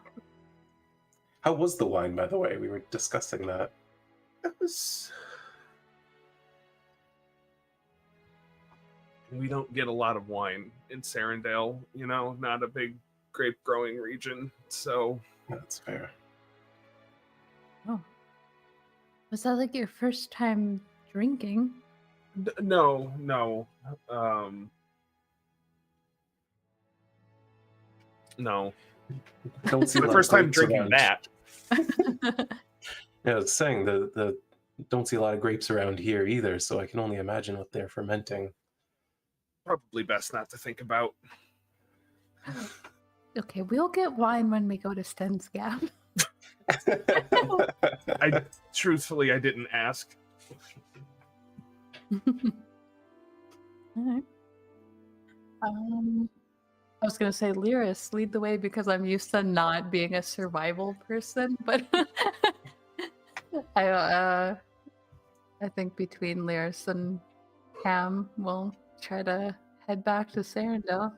How was the wine, by the way? We were discussing that. It was... We don't get a lot of wine in Serendale, not a big grape growing region, so... That's fair. Oh. Was that like your first time drinking? No. No. Don't see the first time drinking around. That. Yeah, I was saying the don't see a lot of grapes around here either, so I can only imagine what they're fermenting. Probably best not to think about. Okay, we'll get wine when we go to Sten's Gap. Truthfully, I didn't ask. All right. I was gonna say, Lyris, lead the way because I'm used to not being a survival person, but I think between Lyris and Cam, we'll try to head back to Serendale.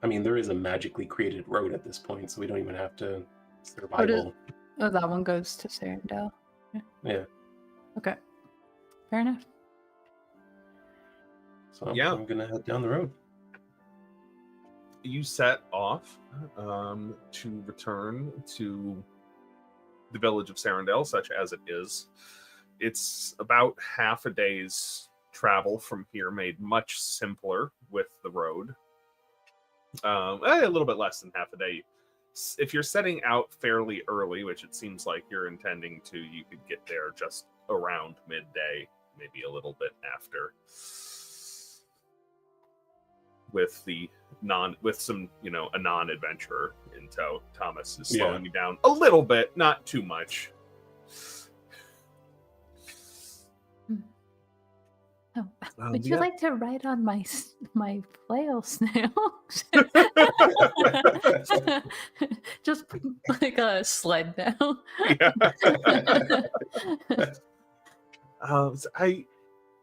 I mean, there is a magically created road at this point, so we don't even have to survival. Oh, that one goes to Serendale. Yeah. Okay. Fair enough. So yeah. I'm gonna head down the road. You set off to return to the village of Serendale, such as it is. It's about half a day's travel from here, made much simpler with the road. A little bit less than half a day. If you're setting out fairly early, which it seems like you're intending to, you could get there just around midday, maybe a little bit after. With a non-adventurer in tow. Thomas is slowing you down a little bit, not too much. Oh, would you like to ride on my flail snail? Just like a sled now. Yeah.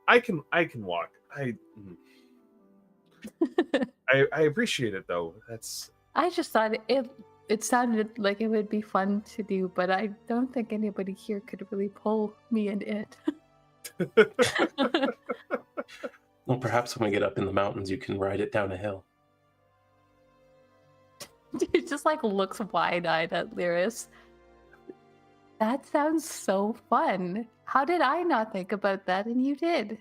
I can walk. I appreciate it though. I just thought it sounded like it would be fun to do, but I don't think anybody here could really pull me and it. Well, perhaps when we get up in the mountains, you can ride it down a hill. He just like looks wide-eyed at Lyris. That sounds so fun. How did I not think about that and you did?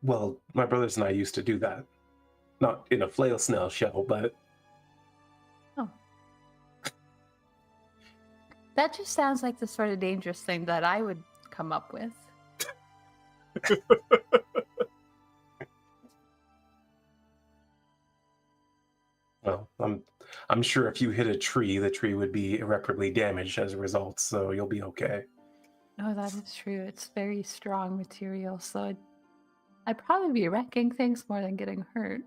Well, my brothers and I used to do that. Not in a flail snail shell, but... Oh. That just sounds like the sort of dangerous thing that I would come up with. Well, I'm sure if you hit a tree, the tree would be irreparably damaged as a result, so you'll be okay. Oh, that is true. It's very strong material, so I'd probably be wrecking things more than getting hurt.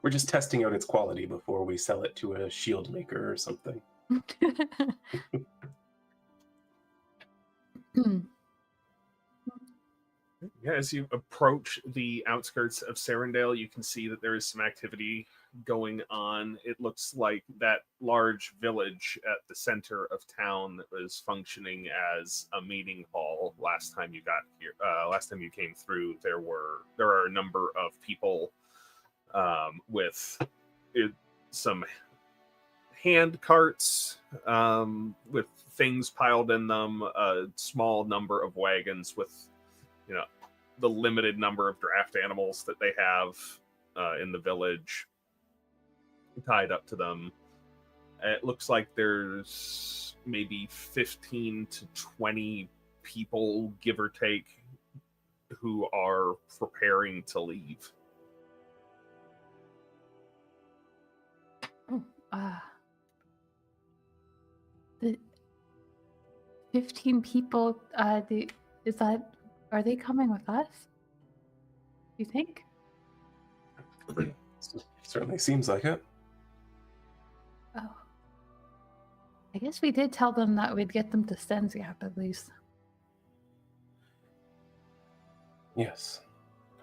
We're just testing out its quality before we sell it to a shield maker or something. Yeah, as you approach the outskirts of Serendale, you can see that there is some activity going on. It looks like that large village at the center of town that was functioning as a meeting hall last time you got here. Last time you came through, there are a number of people with some hand carts with things piled in them, a small number of wagons with, the limited number of draft animals that they have in the village tied up to them. It looks like there's maybe 15 to 20 people, give or take, who are preparing to leave. The 15 people, are they coming with us? You think? Certainly seems like it. Oh. I guess we did tell them that we'd get them to Sten's Gap at least. Yes.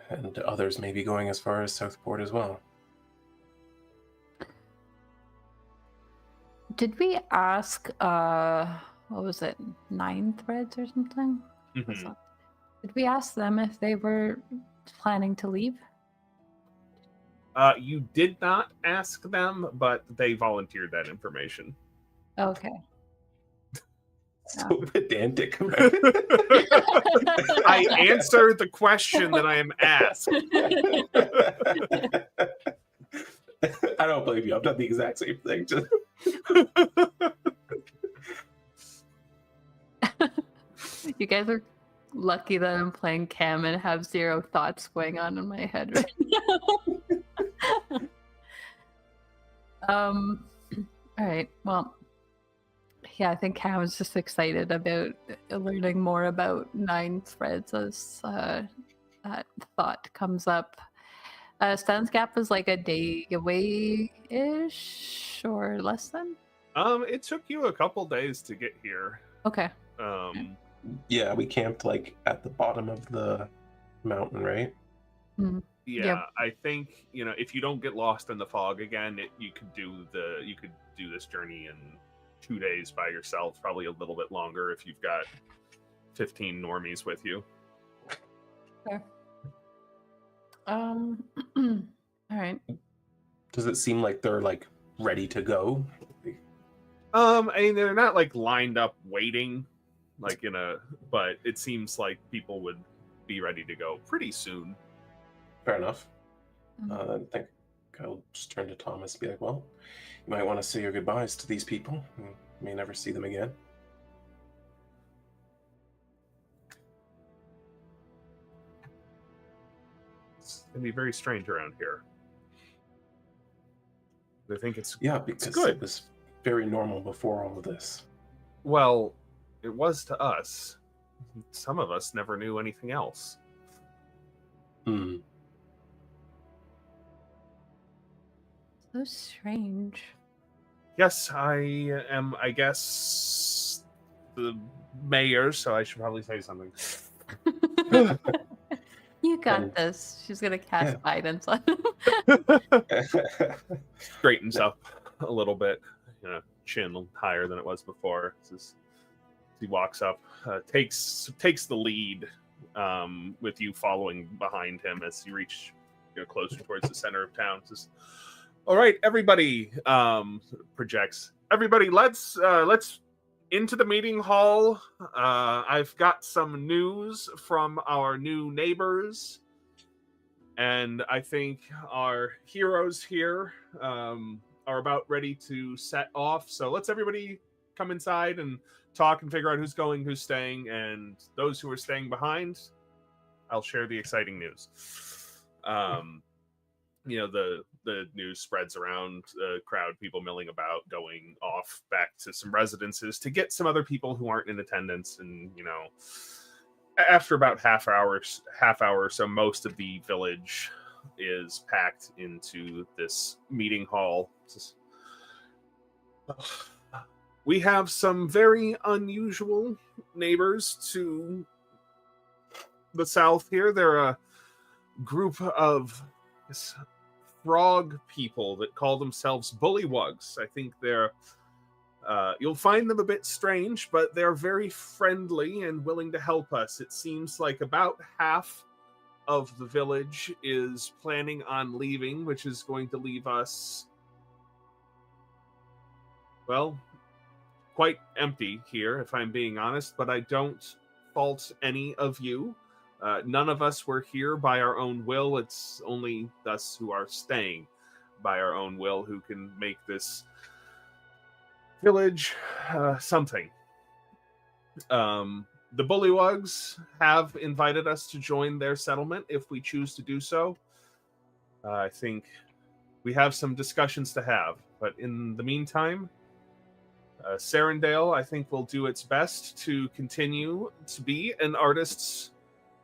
And others may be going as far as Southport as well. Did we ask, what was it, 9 threads or something? Mm-hmm. Did we ask them if they were planning to leave? You did not ask them, but they volunteered that information. Okay. So pedantic about it. I answer the question that I am asked. I don't blame you. I've done the exact same thing. Just... You guys are lucky that I'm playing Cam and have 0 thoughts going on in my head right now. All right. Well, yeah, I think Cam was just excited about learning more about 9 threads as that thought comes up. Stan's Gap is like a day away-ish or less than? It took you a couple days to get here. Okay. Yeah, we camped like at the bottom of the mountain, right? Mm-hmm. Yeah, yep. I think if you don't get lost in the fog again, you could do this journey in 2 days by yourself. Probably a little bit longer if you've got 15 normies with you. Fair. All right. Does it seem like they're like ready to go? I mean, they're not like lined up waiting, like but it seems like people would be ready to go pretty soon. Fair enough. I think I'll just turn to Thomas and be like, well, you might want to say your goodbyes to these people. You may never see them again. It's going to be very strange around here. I think it's because good. It was very normal before all of this. Well, it was to us. Some of us never knew anything else. So strange. Yes, I am, I guess, the mayor, so I should probably say something. You got And- this. She's gonna cast Yeah. guidance on him. Straightens up a little bit, chin higher than it was before. He walks up, takes the lead, with you following behind him as you reach closer towards the center of town. Says, "All right, everybody," projects. "Everybody, let's into the meeting hall. I've got some news from our new neighbors, and I think our heroes here are about ready to set off. So let's everybody come inside and talk and figure out who's going, who's staying, and those who are staying behind, I'll share the exciting news." The news spreads around the crowd, people milling about, going off back to some residences to get some other people who aren't in attendance. And after about half hour or so, most of the village is packed into this meeting hall. We have some very unusual neighbors to the south here. They're a group of frog people that call themselves bullywugs. I think they're you'll find them a bit strange, but they're very friendly and willing to help us. It seems like about half of the village is planning on leaving, which is going to leave us, well, quite empty here, if I'm being honest, but I don't fault any of you. None of us were here by our own will. It's only us who are staying by our own will who can make this village something. The Bullywugs have invited us to join their settlement if we choose to do so. I think we have some discussions to have, but in the meantime, Sarandale, I think, will do its best to continue to be an artist's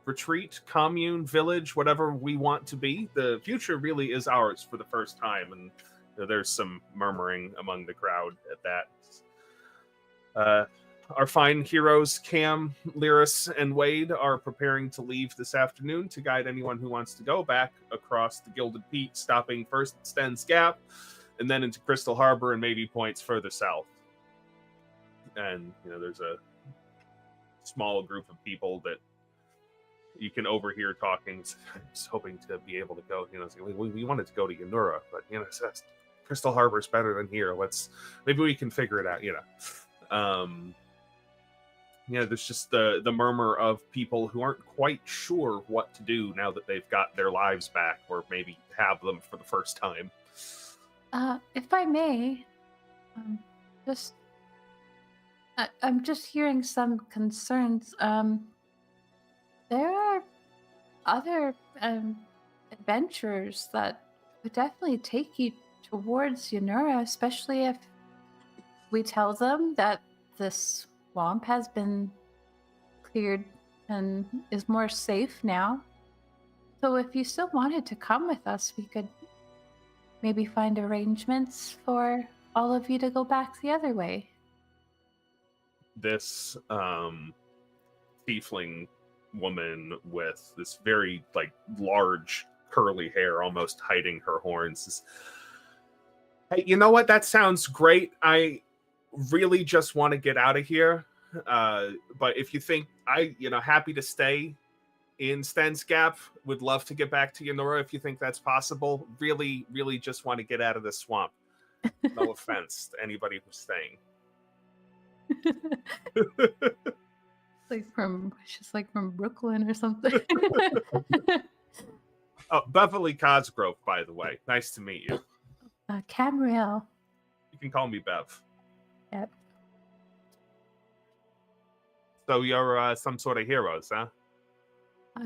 retreat, commune, village, whatever we want to be. The future really is ours for the first time, and there's some murmuring among the crowd at that. Our fine heroes, Cam, Lyris, and Wade, are preparing to leave this afternoon to guide anyone who wants to go back across the Gilded Peak, stopping first at Sten's Gap, and then into Crystal Harbor and maybe points further south. And, there's a small group of people that you can overhear talking. I'm just hoping to be able to go. We wanted to go to Yanura, but Crystal Harbor's better than here. Maybe we can figure it out. There's just the murmur of people who aren't quite sure what to do now that they've got their lives back, or maybe have them for the first time. If I may, I'm just hearing some concerns. There are other adventures that would definitely take you towards Yanura, especially if we tell them that this swamp has been cleared and is more safe now. So if you still wanted to come with us, we could maybe find arrangements for all of you to go back the other way. This tiefling woman with this very large curly hair almost hiding her horns is, "Hey, you know what? That sounds great. I really just want to get out of here. But if you think happy to stay in Sten's Gap, would love to get back to Yanura if you think that's possible. Really, really just want to get out of this swamp. No offense to anybody who's staying." She's from Brooklyn or something. Oh, Beverly Cosgrove, by the way. Nice to meet you. Camriel. You can call me Bev. Yep. So you're some sort of heroes, huh?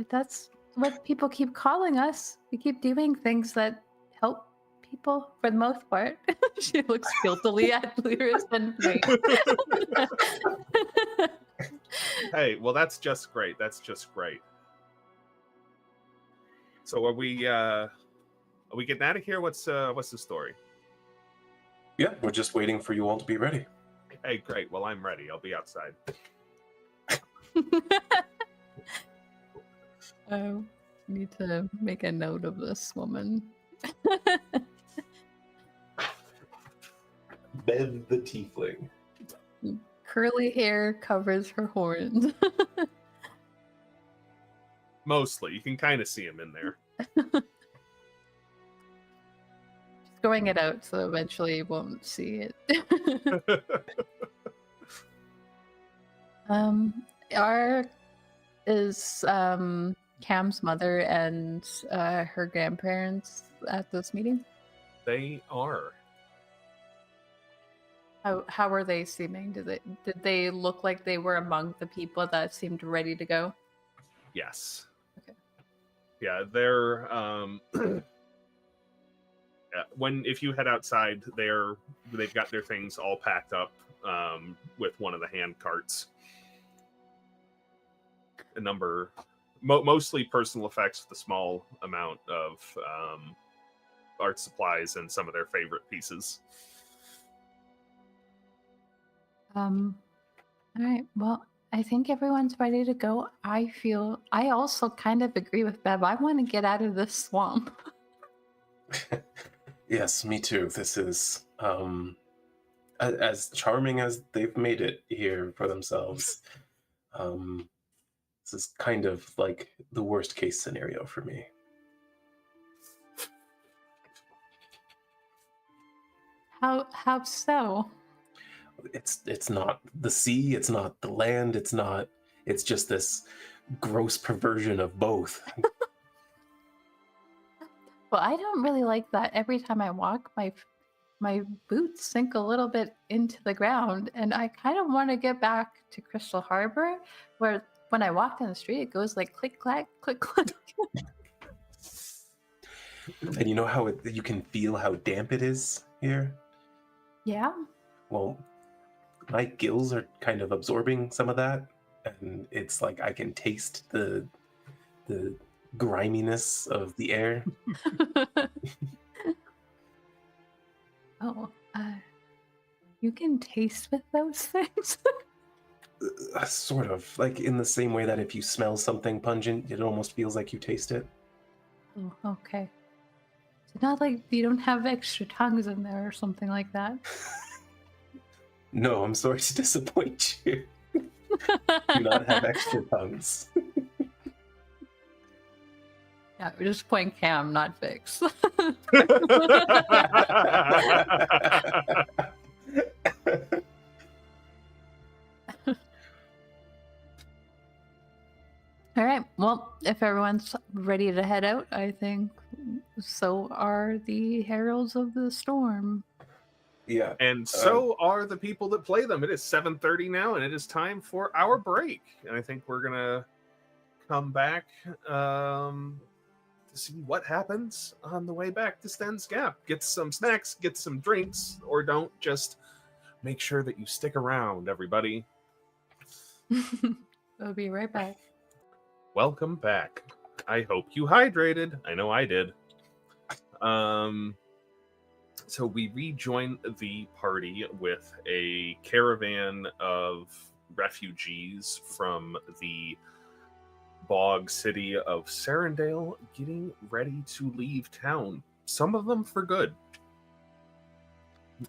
That's what people keep calling us. We keep doing things that help people for the most part. She looks guiltily at Lyris and Wade. Hey, well, that's just great. So are we getting out of here? What's the story? Yeah, we're just waiting for you all to be ready. Hey, great. Well, I'm ready. I'll be outside. need to make a note of this woman. Ben the tiefling. Curly hair covers her horns. Mostly. You can kind of see him in there. Just growing it out so eventually you won't see it. Is Cam's mother and her grandparents at this meeting? They are. How are they seeming? Did they look like they were among the people that seemed ready to go? Yes. Okay. Yeah, they're if you head outside, they've got their things all packed up with one of the hand carts. A number, mostly personal effects with a small amount of art supplies and some of their favorite pieces. All right. Well, I think everyone's ready to go. I also kind of agree with Bev. I want to get out of this swamp. Yes, me too. This is as charming as they've made it here for themselves. This is kind of like the worst case scenario for me. How so? It's not the sea, it's not the land, it's just this gross perversion of both. Well, I don't really like that. Every time I walk, my boots sink a little bit into the ground, and I kind of want to get back to Crystal Harbor, where when I walk down the street, it goes like click clack, click clack. And you know how you can feel how damp it is here? Yeah. Well, my gills are kind of absorbing some of that, and it's like I can taste the griminess of the air. Oh, you can taste with those things? Sort of, like in the same way that if you smell something pungent, it almost feels like you taste it. Oh, okay. It's not like you don't have extra tongues in there or something like that. No, I'm sorry to disappoint you. Do not have extra tongues. Yeah, we're just playing Cam, not Vix. All right. Well, if everyone's ready to head out, I think so are the Heralds of the Storm. Yeah. And so are the people that play them. It is 7:30 now, and it is time for our break. And I think we're gonna come back to see what happens on the way back to Sten's Gap. Get some snacks, get some drinks, or don't. Just make sure that you stick around, everybody. We'll be right back. Welcome back. I hope you hydrated. I know I did. So we rejoin the party with a caravan of refugees from the bog city of Serendale getting ready to leave town. Some of them for good.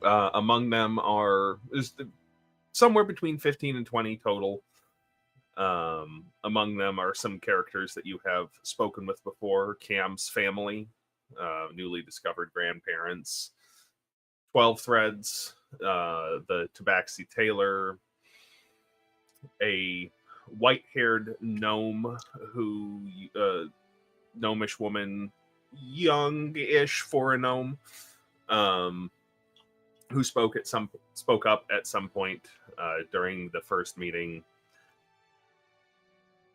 Among them is somewhere between 15 and 20 total. Among them are some characters that you have spoken with before. Cam's family, newly discovered grandparents, 12 Threads, the Tabaxi Tailor, a white-haired gnome gnomish woman, young-ish for a gnome, who spoke up at some point during the first meeting.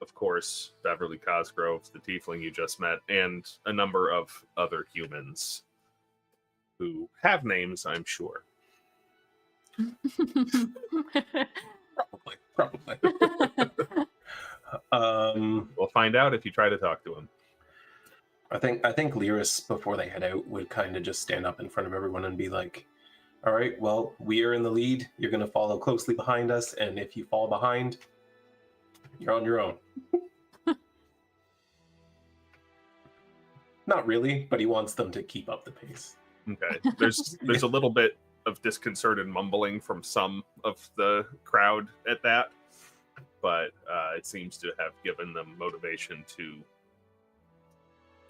Of course, Beverly Cosgrove, the tiefling you just met, and a number of other humans who have names, I'm sure. Probably. We'll find out if you try to talk to him. I think Lyris, before they head out, would kind of just stand up in front of everyone and be like, all right, well, we are in the lead. You're going to follow closely behind us, and if you fall behind, you're on your own. Not really, but he wants them to keep up the pace. Okay. There's a little bit of disconcerted mumbling from some of the crowd at that, but it seems to have given them motivation to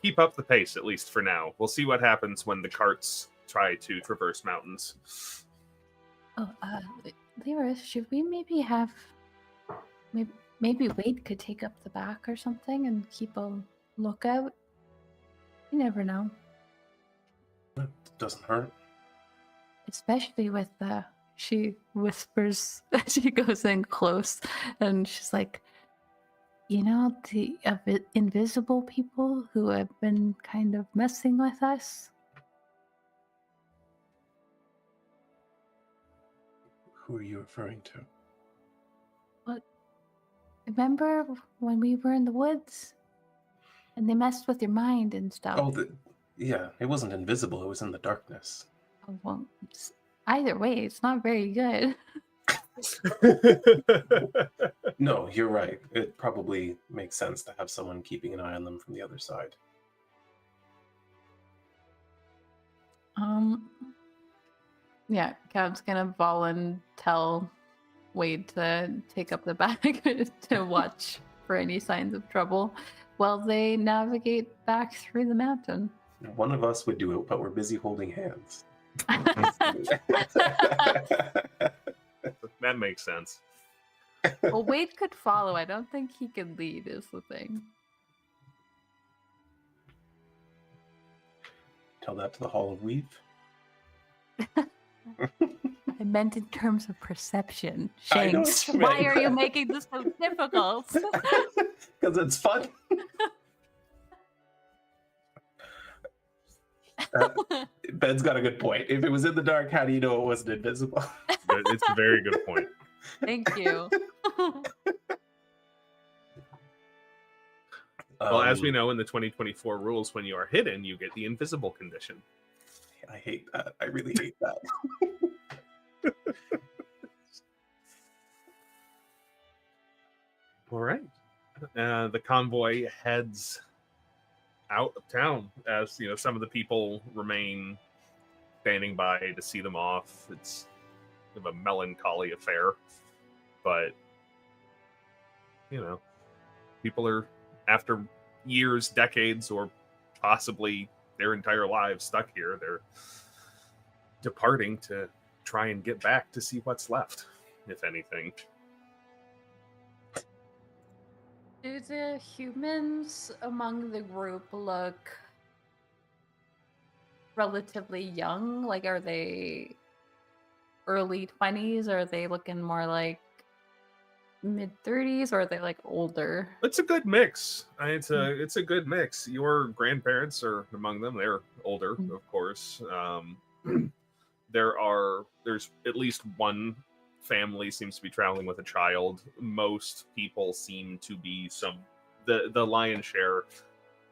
keep up the pace, at least for now. We'll see what happens when the carts try to traverse mountains. Oh, Lyra, should we maybe have... Maybe Wade could take up the back or something and keep a lookout? You never know. It doesn't hurt. Especially with she whispers as she goes in close, and she's like, the invisible people who have been kind of messing with us. Who are you referring to? What? Remember when we were in the woods and they messed with your mind and stuff? Oh, yeah, it wasn't invisible, it was in the darkness. Oh, well, either way, it's not very good. No, you're right. It probably makes sense to have someone keeping an eye on them from the other side. Yeah, Cav's gonna tell Wade to take up the bag to watch for any signs of trouble while they navigate back through the mountain. One of us would do it, but we're busy holding hands. That makes sense. Well, Wade could follow. I don't think he could lead, is the thing. Tell that to the Hall of Weave. I meant in terms of perception. I know Shanks, what you why meant. are you making this so difficult? Because it's fun. Ben's got a good point. If it was in the dark, how do you know it wasn't invisible? It's a very good point. Thank you. Well, as we know in the 2024 rules, when you are hidden, you get the invisible condition. I hate that. I really hate that. All right. The convoy heads out of town as some of the people remain standing by to see them off. It's kind of a melancholy affair, but people are, after years, decades, or possibly their entire lives stuck here, they're departing to try and get back to see what's left, if anything. Do the humans among the group look relatively young? Like, are they early 20s? Or are they looking more like mid-30s? Or are they like older? It's a good mix. It's a good mix. Your grandparents are among them. They're older, of course. There's at least one family seems to be traveling with a child. Most people seem to be the lion's share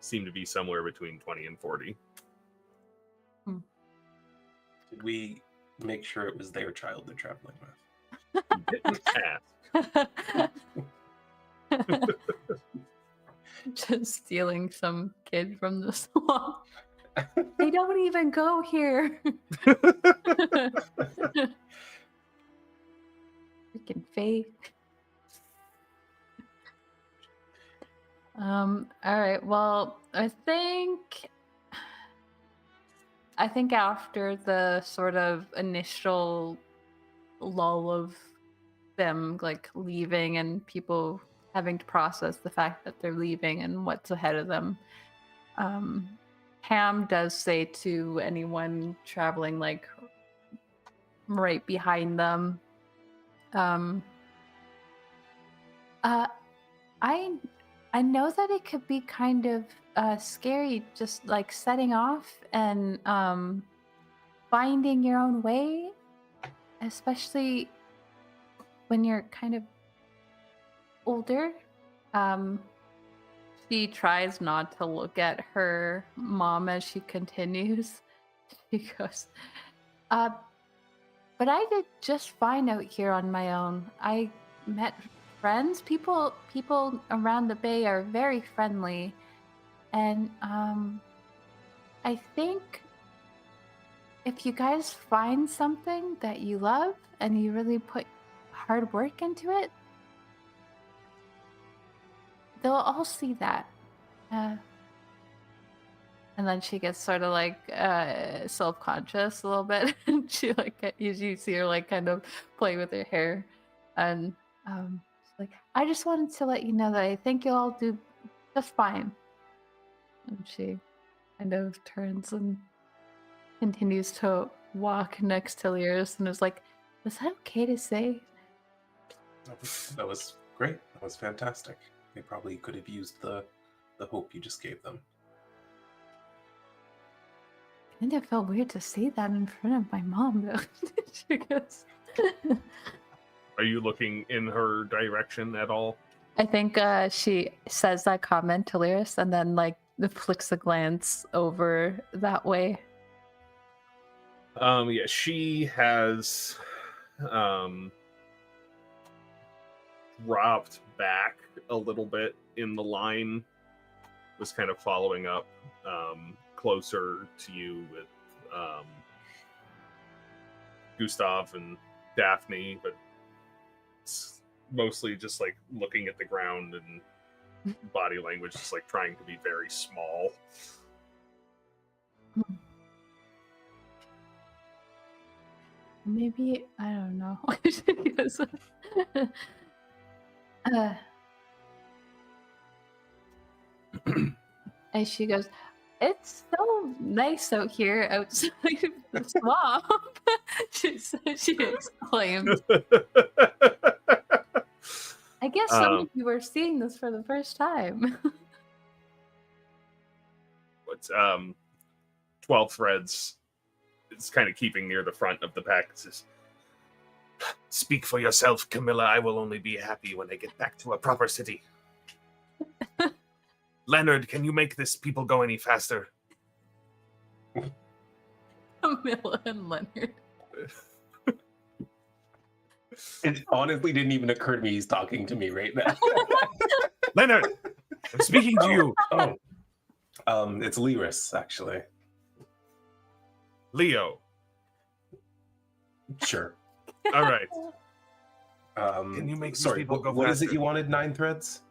seem to be somewhere between 20 and 40. Did we make sure it was their child they're traveling with? You didn't ask. Just stealing some kid from the swamp. They don't even go here. Freaking fake. All right. Well, I think after the sort of initial lull of them like leaving and people having to process the fact that they're leaving and what's ahead of them, Ham does say to anyone traveling like right behind them, I know that it could be kind of scary just like setting off and finding your own way, especially when you're kind of older. She tries not to look at her mom as she continues. She goes, but I did just fine out here on my own. I met friends. People around the bay are very friendly, and I think if you guys find something that you love and you really put hard work into it, they'll all see that. And then she gets sort of like self-conscious a little bit. And she like you see her like kind of play with her hair, and she's like, I just wanted to let you know that I think you'll all do just fine. And she kind of turns and continues to walk next to Lyris and is like, was that okay to say? That was great. That was fantastic. They probably could have used the hope you just gave them. I think it felt weird to say that in front of my mom, though. She goes, Are you looking in her direction at all? I think she says that comment to Lyris and then like flicks a glance over that way. Yeah, she has dropped back a little bit in the line, was kind of following up closer to you with Gustav and Daphne, but it's mostly just like looking at the ground and body language, just like trying to be very small. Maybe, I don't know. And she goes, it's so nice out here outside of the swamp. she exclaims. I guess some of you are seeing this for the first time. What's 12 threads? It's kind of keeping near the front of the pack. It says, speak for yourself, Camilla. I will only be happy when I get back to a proper city. Leonard, can you make this people go any faster? Camilla and Leonard. It honestly didn't even occur to me he's talking to me right now. Leonard, I'm speaking to you. It's Lyris, actually. Leo. Sure. All right. Can you make these sorry, people go what is faster? it you wanted? 9 threads?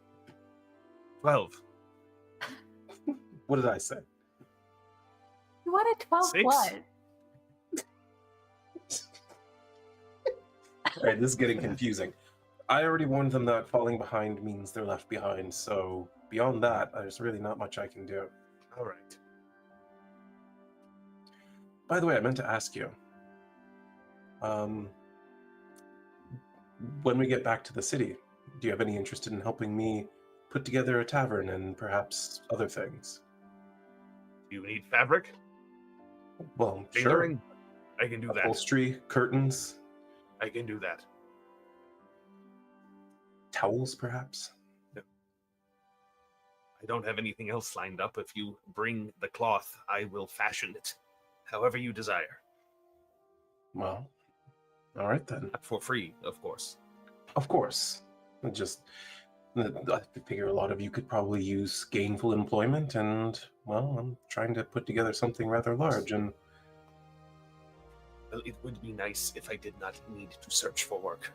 12. What did I say? You wanted 12 6? what? All right, this is getting confusing. I already warned them that falling behind means they're left behind, so beyond that, there's really not much I can do. All right. By the way, I meant to ask you. When we get back to the city, do you have any interest in helping me put together a tavern and perhaps other things? Do you need fabric? Well, Tailoring? sure. I can do that. Upholstery, curtains, I can do that. towels, perhaps? I don't have anything else lined up. If you bring the cloth, I will fashion it however you desire. Well, all right then. Not for free, of course. Of course. I figure a lot of you could probably use gainful employment, and, well, I'm trying to put together something rather large, and... Well, it would be nice if I did not need to search for work.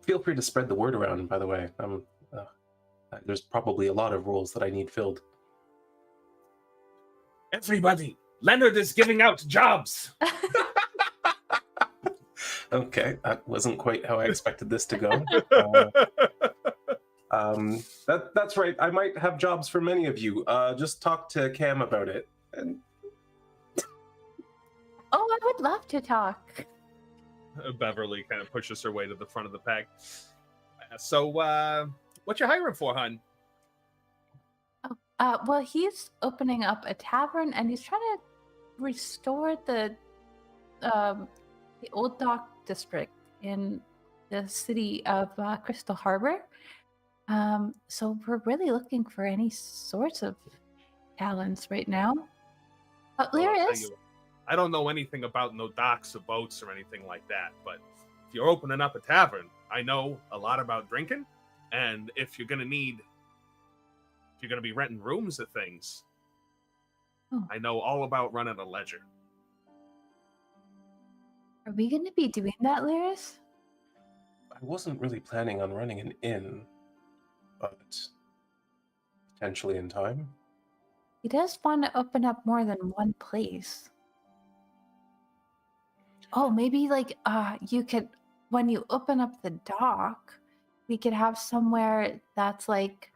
Feel free to spread the word around, by the way. There's probably a lot of roles that I need filled. Everybody! Leonard is giving out jobs! Okay, that wasn't quite how I expected this to go. That's right. I might have jobs for many of you. Just talk to Cam about it. And... Oh, I would love to talk. Beverly kind of pushes her way to the front of the pack. So, what you hiring for, hun? Well, he's opening up a tavern, and he's trying to restore the old dock district in the city of Crystal Harbor. So we're really looking for any sorts of talents right now. Lyris, I don't know anything about no docks or boats or anything like that, but if you're opening up a tavern, I know a lot about drinking, and if you're gonna need If you're going to be renting rooms of things, I Oh. know all about running a ledger. Are we going to be doing that, Lyris? I wasn't really planning on running an inn, but potentially in time. He does want to open up more than one place. Oh, maybe like you could, when you open up the dock, we could have somewhere that's like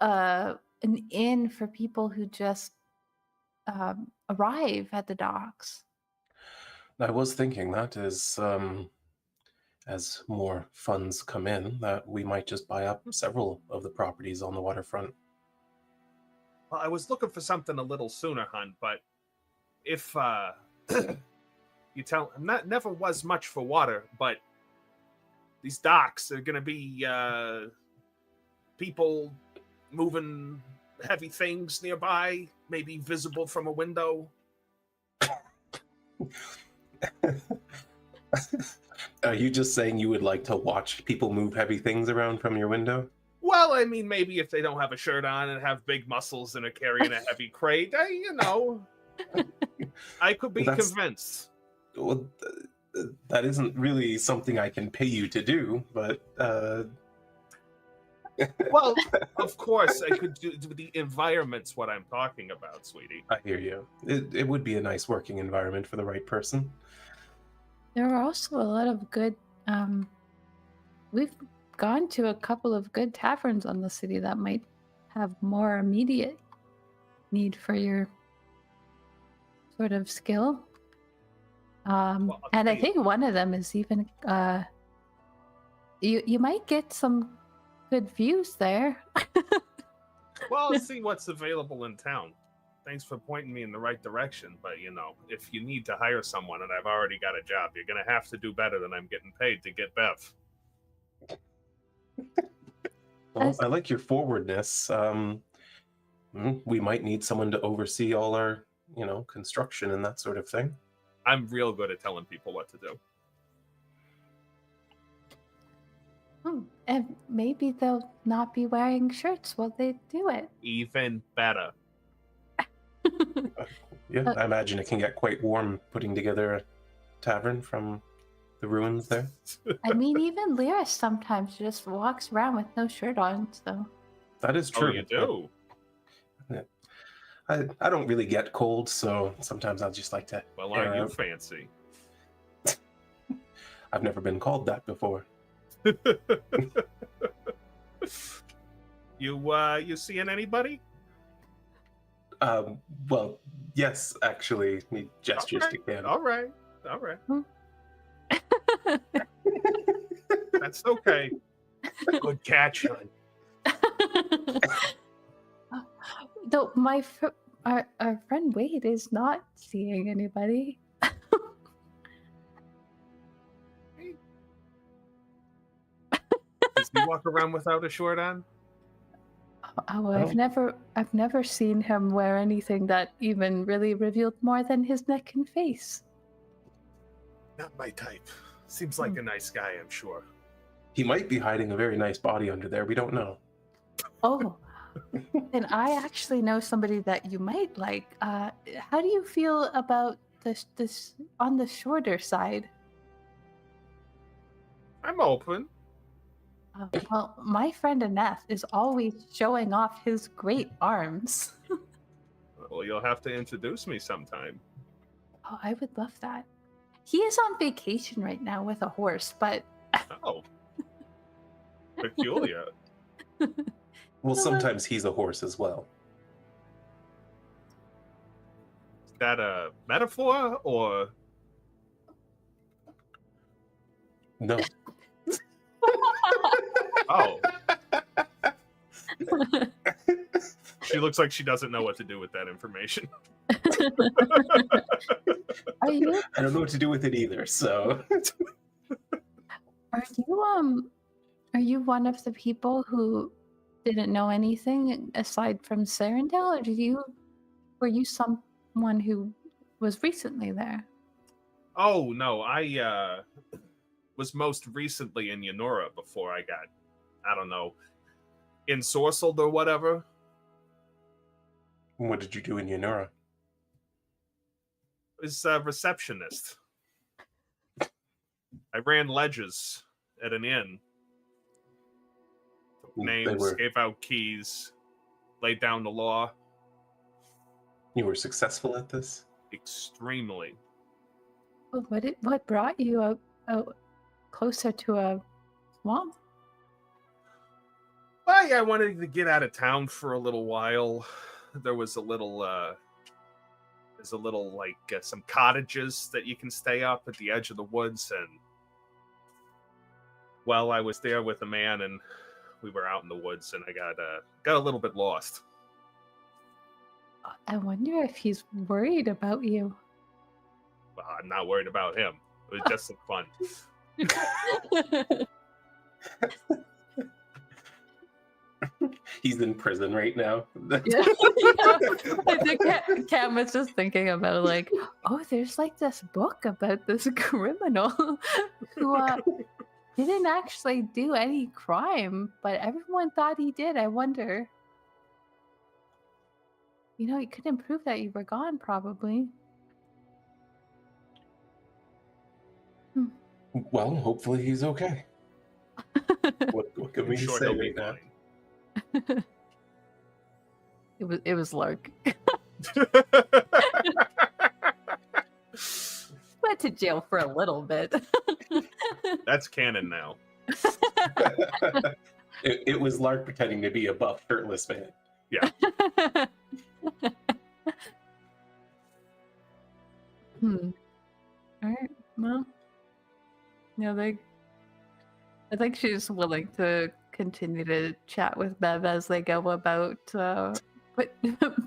an inn for people who just arrive at the docks. I was thinking that as more funds come in, that we might just buy up several of the properties on the waterfront. Well, I was looking for something a little sooner, hon, but if you tell, never was much for water, but these docks are going to be people moving heavy things nearby, maybe visible from a window. Are you just saying you would like to watch people move heavy things around from your window? Well, I mean, maybe if they don't have a shirt on and have big muscles and are carrying a heavy crate, I could be convinced. Well, that isn't really something I can pay you to do, but... Well, of course, I could do the environment's what I'm talking about, sweetie. I hear you. It would be a nice working environment for the right person. There are also a lot of good. We've gone to a couple of good taverns on the city that might have more immediate need for your sort of skill. Well, and I think one of them is even you might get some good views there. Well, I'll see what's available in town. Thanks for pointing me in the right direction, but if you need to hire someone and I've already got a job, you're going to have to do better than I'm getting paid to get Bev. Well, I like your forwardness. We might need someone to oversee all our, construction and that sort of thing. I'm real good at telling people what to do. And maybe they'll not be wearing shirts while they do it. Even better. Yeah, I imagine it can get quite warm putting together a tavern from the ruins there. I mean, even Lyris sometimes just walks around with no shirt on, so... That is true. Oh, you do? I don't really get cold, so sometimes I'll just like to... Well, aren't you fancy? I've never been called that before. You seeing anybody? Well, yes, actually. He gestures to Cam. All right. That's okay. Good catch, hon. Though our friend Wade is not seeing anybody. Does he walk around without a shirt on? Oh, I've never seen him wear anything that even really revealed more than his neck and face. Not my type. Seems like a nice guy, I'm sure. He might be hiding a very nice body under there. We don't know. Oh, then I actually know somebody that you might like. How do you feel about this on the shorter side? I'm open. Well, my friend Annette is always showing off his great arms. Well, you'll have to introduce me sometime. Oh, I would love that. He is on vacation right now with a horse, but... Oh. Peculiar. Well, sometimes he's a horse as well. Is that a metaphor, or... No. Oh. She looks like she doesn't know what to do with that information. Are you? I don't know what to do with it either, so... Are you one of the people who didn't know anything aside from Sarandel, or were you someone who was recently there? Oh, no, I was most recently in Yanora before I got, I don't know, ensorcelled or whatever. What did you do in Yanura? I was a receptionist. I ran ledges at an inn. Took names, gave out keys, laid down the law. You were successful at this? Extremely. Well, what brought you out closer to a swamp? Well, yeah, I wanted to get out of town for a little while. There was some cottages that you can stay up at the edge of the woods, and well, I was there with a man, and we were out in the woods, and I got a little bit lost. I wonder if he's worried about you. Well, I'm not worried about him. It was just some fun. He's in prison right now. Yeah. I think Cam was just thinking about like, oh, there's like this book about this criminal who didn't actually do any crime, but everyone thought he did. I wonder. You know, you couldn't prove that you were gone, probably. Well, hopefully he's okay. What can we sure say he'll be right now? fine. It was Lark. Went to jail for a little bit. That's canon now. It was Lark pretending to be a buff, shirtless man. Yeah. All right. Well, yeah, I think she's willing to continue to chat with Bev as they go about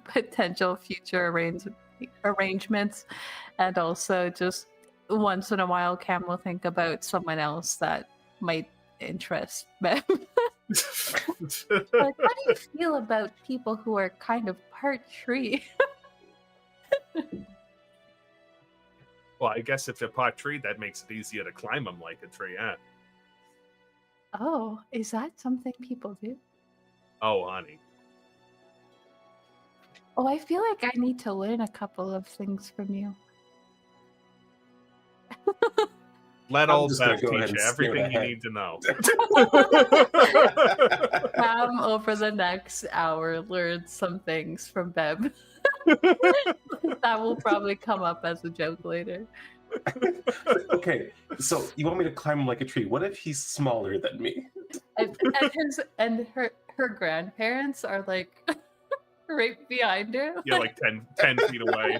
potential future arrangements, and also just once in a while, Cam will think about someone else that might interest Bev. Like, how do you feel about people who are kind of part tree? Well, I guess if they're part tree, that makes it easier to climb them like a tree, yeah. Oh, is that something people do? Oh, honey. Oh, I feel like I need to learn a couple of things from you. Let I'm old just gonna Beth go teach ahead you and skip everything you ahead. need to know. Cam, over the next hour, learn some things from Bev. That will probably come up as a joke later. Okay, so you want me to climb him like a tree. What if he's smaller than me? And her grandparents are like right behind her. Yeah, like 10 feet away.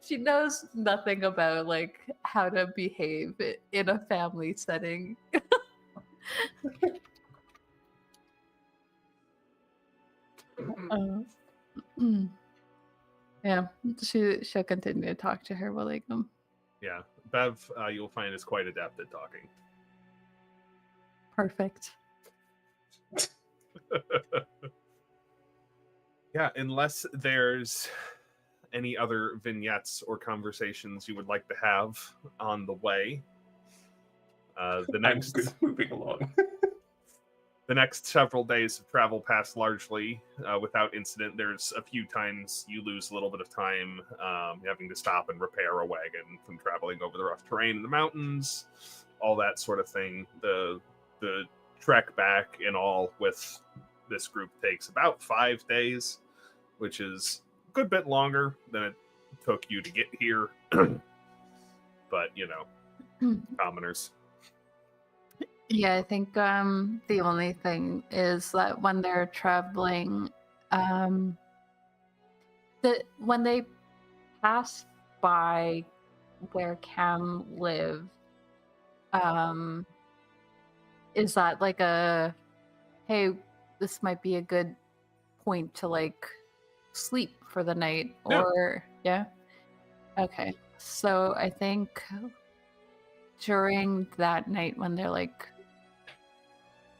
She knows nothing about like how to behave in a family setting. Yeah, she'll continue to talk to her while they come. Yeah, Bev, you'll find is quite adept at talking. Perfect. Yeah, unless there's any other vignettes or conversations you would like to have on the way. The next I'm moving along. The next several days of travel pass largely without incident. There's a few times you lose a little bit of time having to stop and repair a wagon from traveling over the rough terrain in the mountains, all that sort of thing. The trek back in all with this group takes about 5 days, which is a good bit longer than it took you to get here. But, you know, commoners. Yeah, I think the only thing is that when they're traveling, when they pass by where Cam lived, is that like a, hey, this might be a good point to like sleep for the night, or yeah? Okay, so I think during that night when they're like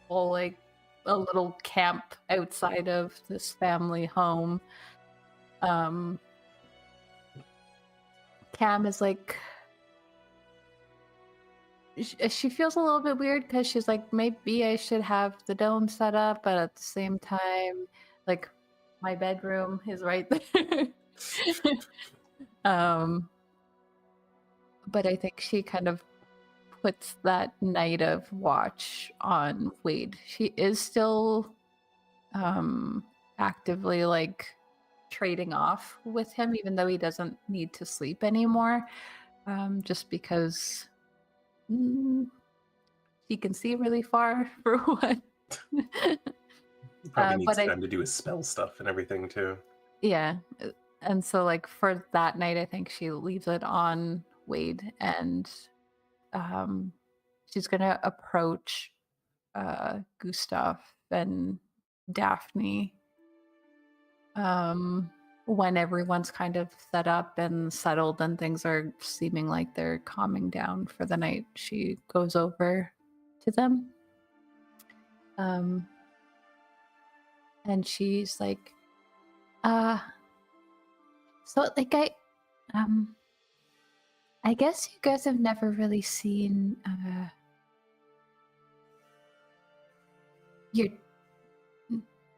all like a little camp outside of this family home, Cam is like, she feels a little bit weird because she's like, maybe I should have the dome set up, but at the same time, like, my bedroom is right there. But I think she kind of puts that night of watch on Wade. She is still actively like trading off with him, even though he doesn't need to sleep anymore, just because he can see really far for one. Probably needs but time to do his spell stuff and everything too. Yeah, and so like for that night, I think she leaves it on Wade, and she's gonna approach Gustav and Daphne when everyone's kind of set up and settled and things are seeming like they're calming down for the night. She goes over to them, and she's like, so like I guess you guys have never really seen your.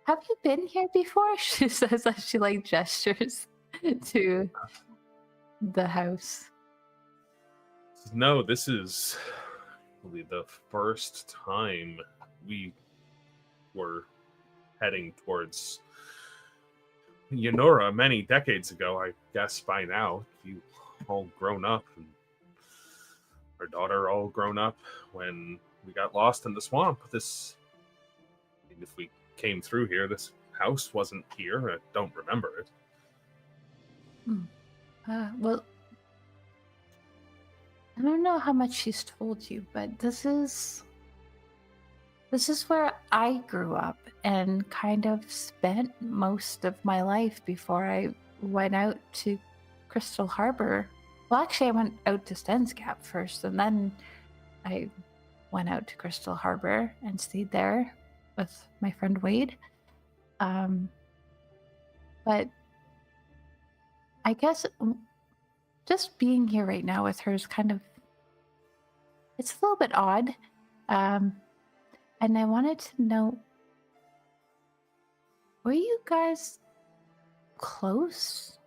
Have you been here before? She says as she like gestures to the house. No, this is really the first time we were heading towards Yonora many decades ago. I guess by now you all grown up, and our daughter all grown up when we got lost in the swamp. This, if we came through here, this house wasn't here. I don't remember it. Well, I don't know how much she's told you, but this is where I grew up and kind of spent most of my life before I went out to Crystal Harbor. Well, actually, I went out to Sten's Gap first, and then I went out to Crystal Harbor and stayed there with my friend Wade. But I guess just being here right now with her is kind of, it's a little bit odd. And I wanted to know, were you guys close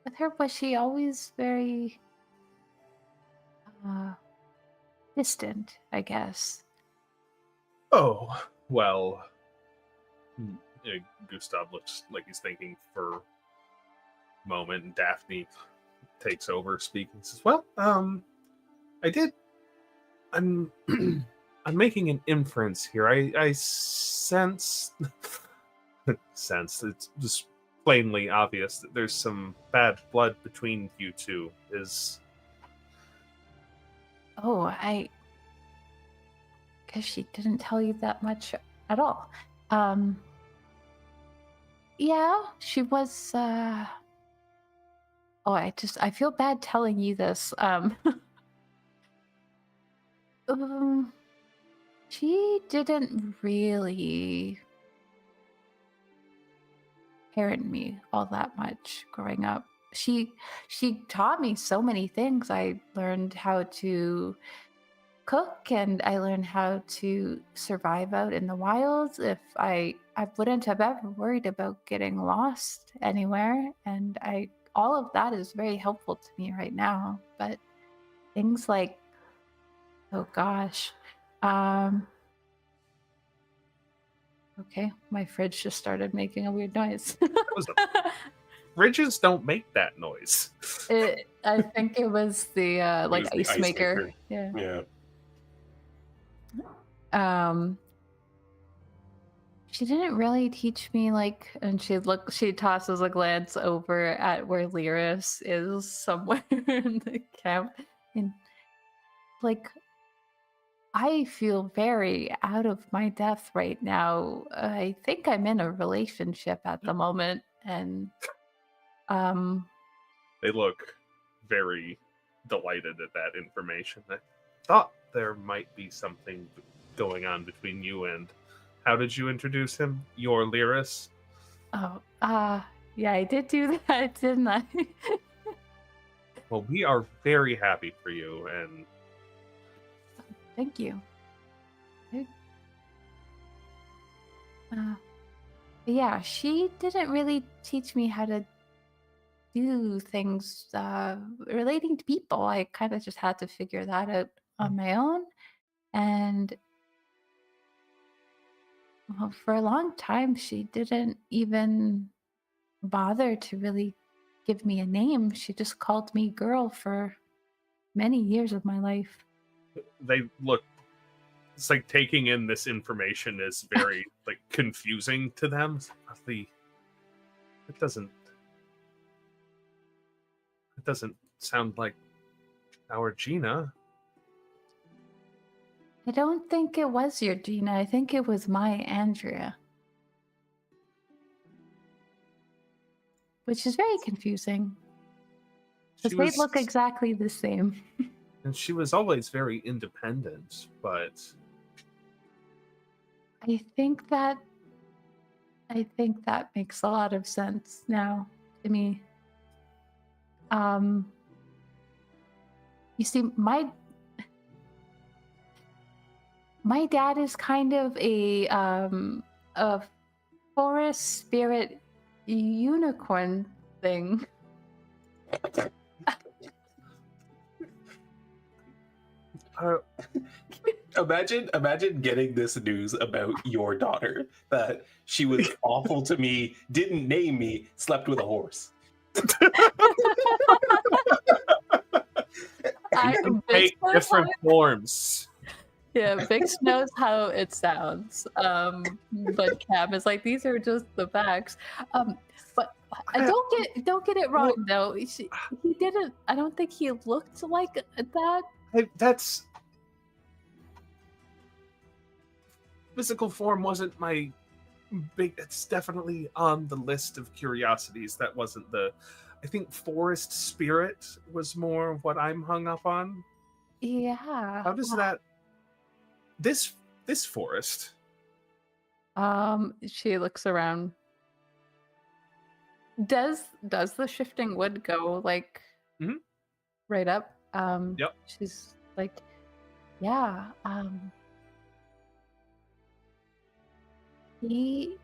with her? Was she always very distant, I guess? Oh, well, Gustav looks like he's thinking for a moment, and Daphne takes over speaking and says, well, I did. I'm making an inference here. I sense it's just plainly obvious that there's some bad blood between you two. Because she didn't tell you that much at all. Yeah, she was I feel bad telling you this. She didn't really parent me all that much growing up. She taught me so many things. I learned how to cook, and I learned how to survive out in the wilds. If I wouldn't have ever worried about getting lost anywhere, and all of that is very helpful to me right now. But things like, oh gosh, okay, my fridge just started making a weird noise. Fridges don't make that noise. I think it was the like ice maker. Yeah. She didn't really teach me and she tosses a glance over at where Lyris is somewhere in the camp, and I feel very out of my depth right now. I think I'm in a relationship at the moment, and they look very delighted at that information. I thought there might be something going on between you and, how did you introduce him? Your Lyris? Oh, yeah, I did do that, didn't I? Well, we are very happy for you, and thank you. Yeah, she didn't really teach me how to do things relating to people. I kind of just had to figure that out on my own. And well, for a long time, she didn't even bother to really give me a name. She just called me girl for many years of my life. They look. It's like taking in this information is very like confusing to them. It doesn't. It doesn't sound like our Gina. I don't think it was your Gina. I think it was my Andrea, which is very confusing She because they was, look exactly the same. and she was always very independent. But I think that makes a lot of sense now to me. Um, you see, my dad is kind of a forest spirit unicorn thing. Imagine getting this news about your daughter, that she was awful to me, didn't name me, slept with a horse. take different forms. Yeah, Vix knows how it sounds. But Cam is like, these are just the facts. But don't get it wrong though. He didn't. I don't think he looked like that. That's physical form wasn't my big. It's definitely on the list of curiosities. That wasn't the. I think forest spirit was more what I'm hung up on. Yeah. How does that? This forest. She looks around. Does the shifting wood go like Mhm. right up? Yep. She's like, yeah. He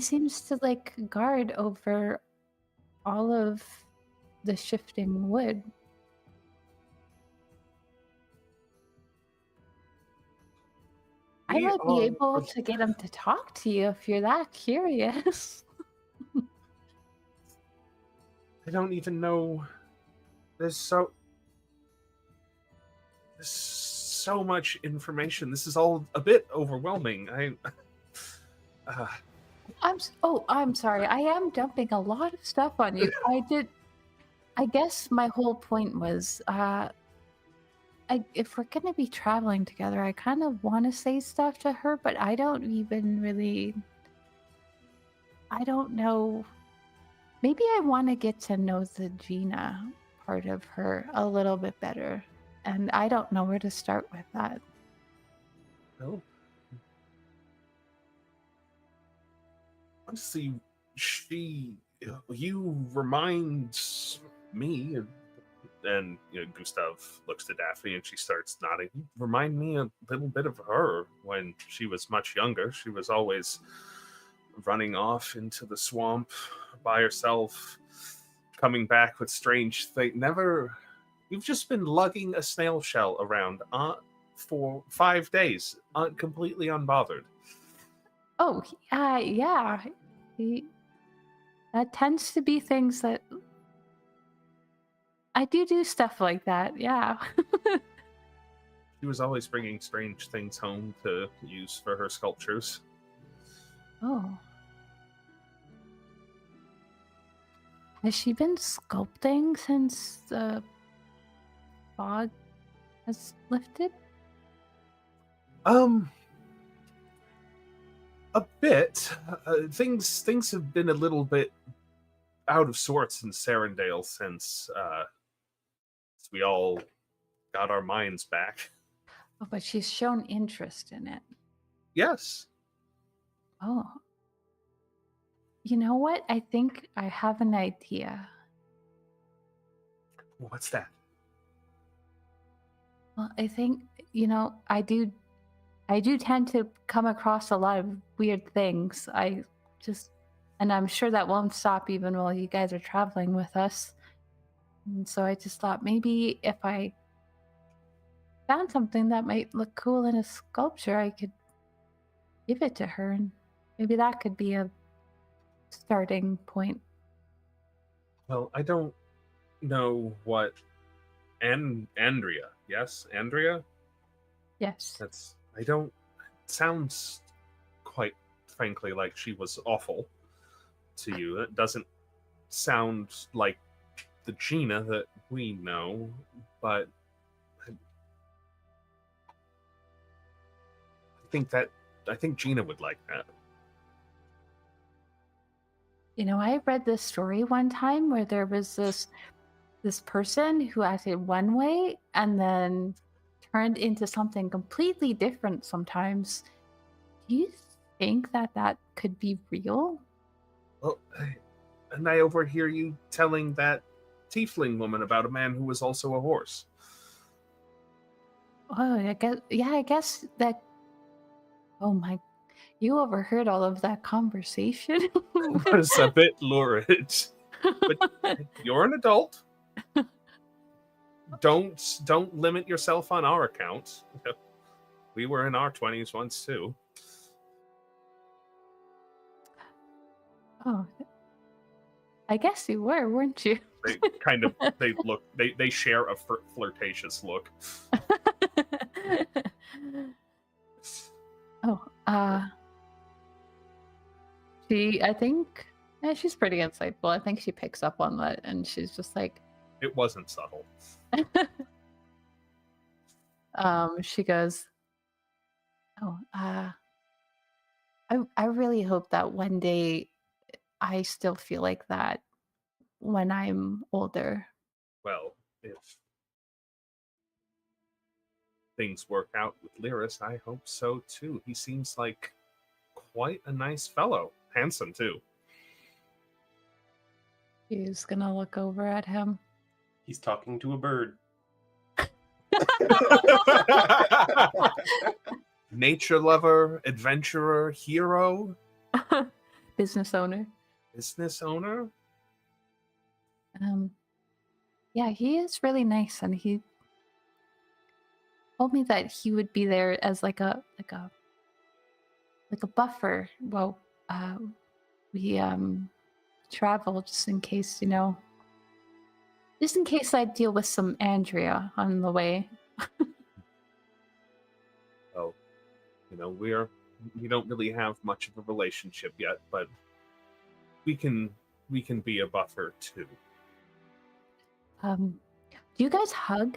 seems to like guard over all of the shifting wood. I We might be are- able to get him to talk to you if you're that curious. I don't even know. There's so much information. This is all a bit overwhelming. I'm sorry. I am dumping a lot of stuff on you. I guess my whole point was if we're going to be traveling together, I kind of want to say stuff to her, but I don't know. Maybe I want to get to know the Gina part of her a little bit better. And I don't know where to start with that. No. Honestly, you remind me, and Gustav looks to Daphne and she starts nodding. You remind me a little bit of her when she was much younger. She was always running off into the swamp by herself, coming back with strange things. You've just been lugging a snail shell around for 5 days, completely unbothered. Oh, yeah. That tends to be things that I do stuff like that. Yeah. She was always bringing strange things home to use for her sculptures. Oh. Has she been sculpting since the fog has lifted? A bit. Things have been a little bit out of sorts in Serendale since we all got our minds back. Oh, but she's shown interest in it. Yes. Oh. You know what? I think I have an idea. What's that? Well, I think, I do I do tend to come across a lot of weird things. And I'm sure that won't stop even while you guys are traveling with us. And so I just thought maybe if I found something that might look cool in a sculpture, I could give it to her, and maybe that could be a starting point. Well, I don't know what Andrea. Yes, Andrea? Yes. I don't sounds quite frankly like she was awful to you. It doesn't sound like the Gina that we know, but I think Gina would like that. You know, I read this story one time where there was this person who acted one way and then turned into something completely different sometimes. Do you think that that could be real? Well, and I overhear you telling that tiefling woman about a man who was also a horse. Oh, I guess that. Oh my, you overheard all of that conversation. It was a bit lurid, but you're an adult. Don't limit yourself on our account. We were in our 20s once too. Oh, I guess you were, weren't you? They share a flirtatious look. Oh, I think she's pretty insightful. I think she picks up on that, and she's just like, it wasn't subtle. She goes, oh, I really hope that one day I still feel like that when I'm older. Well, if things work out with Lyris, I hope so too. He seems like quite a nice fellow. Handsome too. She's gonna look over at him. He's talking to a bird. Nature lover, adventurer, hero, Business owner. business owner. Yeah, he is really nice, and he told me that he would be there as like a buffer. Well, we travel just in case, just in case I deal with some Andrea on the way. Oh, we don't really have much of a relationship yet, but we can be a buffer too. Do you guys hug?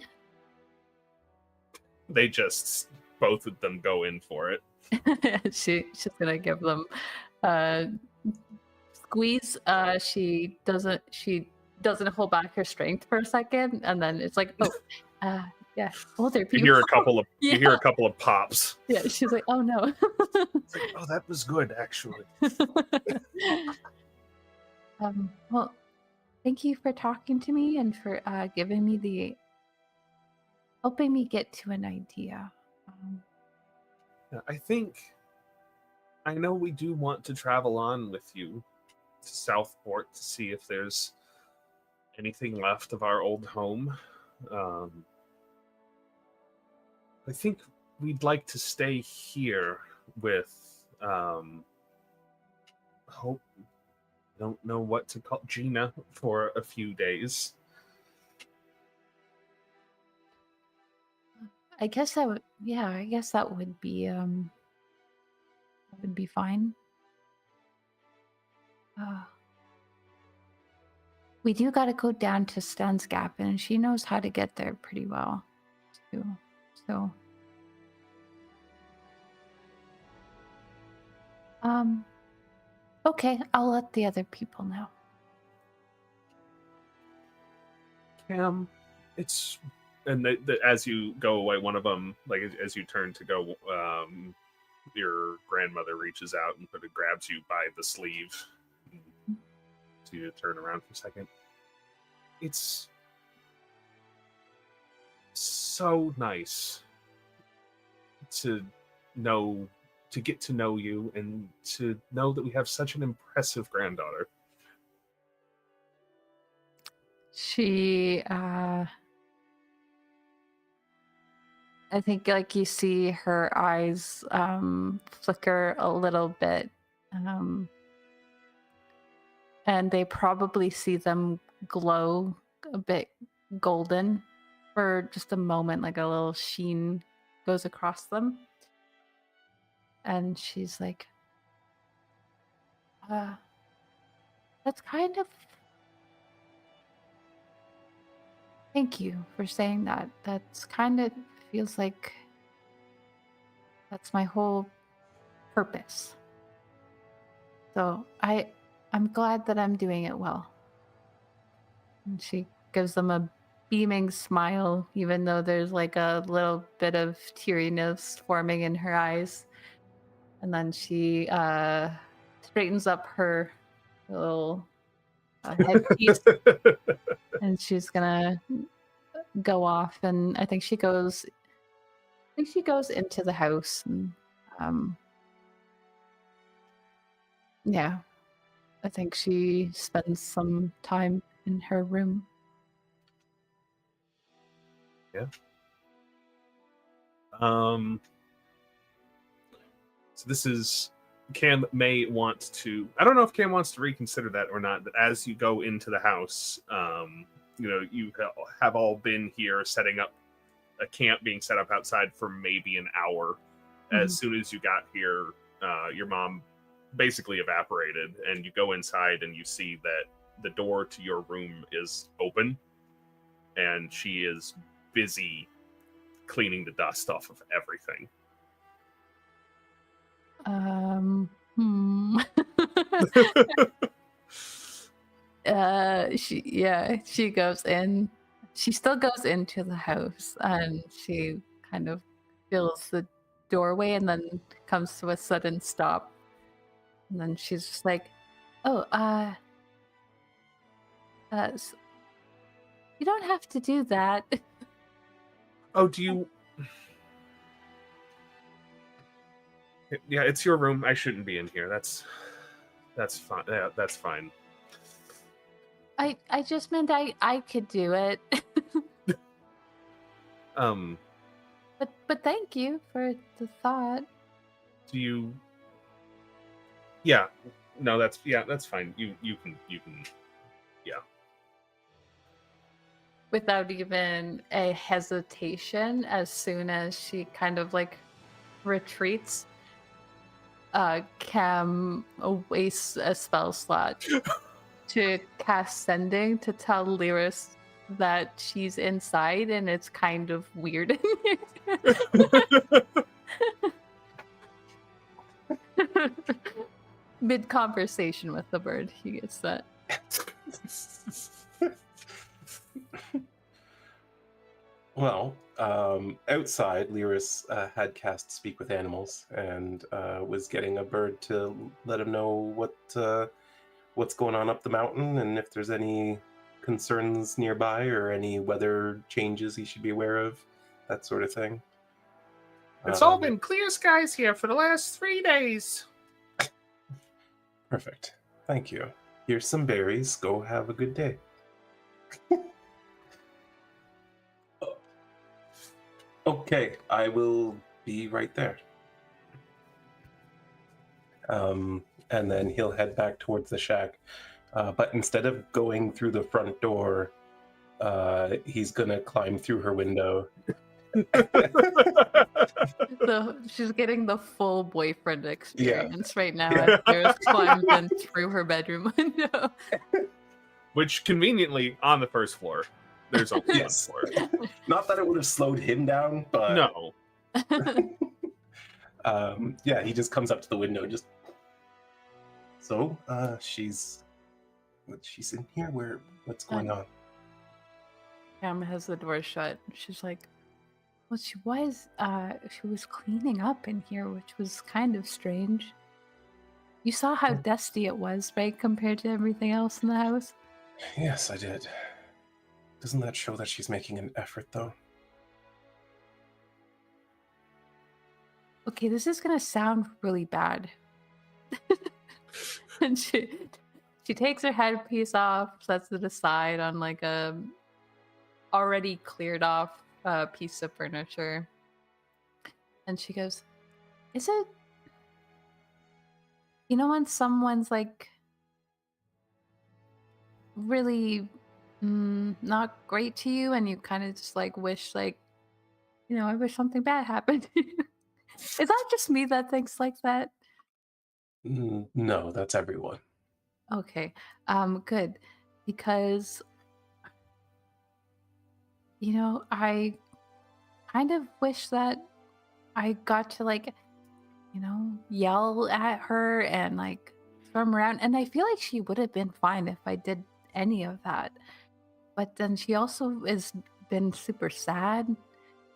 They just both of them go in for it. She's gonna give them squeeze. She doesn't hold back her strength for a second, and then it's like, oh, yeah, older people. You hear a couple of pops. Yeah, she's like, oh no. It's like, oh, that was good actually. Well, thank you for talking to me and for helping me get to an idea. I know we do want to travel on with you to Southport to see if there's anything left of our old home. I think we'd like to stay here with Hope. Don't know what to call Gina for a few days. I guess that would, yeah, I guess that would be fine. We do got to go down to Stan's Gap, and she knows how to get there pretty well too. So okay, I'll let the other people know. Cam, as you go away, one of them, like as you turn to go, your grandmother reaches out and sort of grabs you by the sleeve. So you turn around for a second. It's so nice to get to know you and to know that we have such an impressive granddaughter. She, I think like you see her eyes flicker a little bit. And they probably see them glow a bit golden for just a moment, like a little sheen goes across them. And she's like, that's kind of... Thank you for saying that. That's kind of feels like that's my whole purpose. So I'm glad that I'm doing it well. And she gives them a beaming smile, even though there's like a little bit of teariness forming in her eyes. And then she straightens up her little headpiece, and she's gonna go off. And I think she goes into the house. And, yeah, I think she spends some time in her room. Yeah. So this is... Cam may want to... I don't know if Cam wants to reconsider that or not, but as you go into the house, you have all been here setting up a camp being set up outside for maybe an hour. As soon as you got here, your mom basically evaporated, and you go inside and you see that the door to your room is open, and she is busy cleaning the dust off of everything. She goes in. She still goes into the house, and she kind of fills the doorway and then comes to a sudden stop. And then she's just like, "Oh, you don't have to do that." Oh, do you... Yeah, it's your room. I shouldn't be in here. That's fine. Yeah, that's fine. I just meant I could do it. But thank you for the thought. Do you... Yeah. No, that's fine. You can yeah. Without even a hesitation, as soon as she kind of like retreats, Cam wastes a spell slot to cast Sending to tell Lyris that she's inside, and it's kind of weird. Mid conversation with the bird, he gets that. Well, outside, Lyris had cast Speak with Animals and was getting a bird to let him know what's going on up the mountain and if there's any concerns nearby or any weather changes he should be aware of, that sort of thing. It's all been clear skies here for the last 3 days. Perfect. Thank you. Here's some berries. Go have a good day. Okay, I will be right there. And then he'll head back towards the shack. But instead of going through the front door, he's going to climb through her window. So she's getting the full boyfriend experience right now. As Lyris climbs in through her bedroom window. Which, conveniently, on the first floor. There's only one floor. Not that it would have slowed him down, but... No. Yeah, he just comes up to the window and just... So, she's in here? What's going on? Cam has the door shut. She's like, well, she was cleaning up in here, which was kind of strange. You saw how dusty it was, right, compared to everything else in the house? Yes, I did. Doesn't that show that she's making an effort, though? okay, this is gonna sound really bad. And she takes her headpiece off, sets it aside on like a already cleared off piece of furniture, and she goes, "Is it? You know when someone's like really not great to you, and you kind of just like wish like, you know, I wish something bad happened to you." Is that just me that thinks like that? No, that's everyone. Okay, good, because you know I kind of wish that I got to like, you know, yell at her and like throw around, and I feel like she would have been fine if I did any of that. But then she also has been super sad,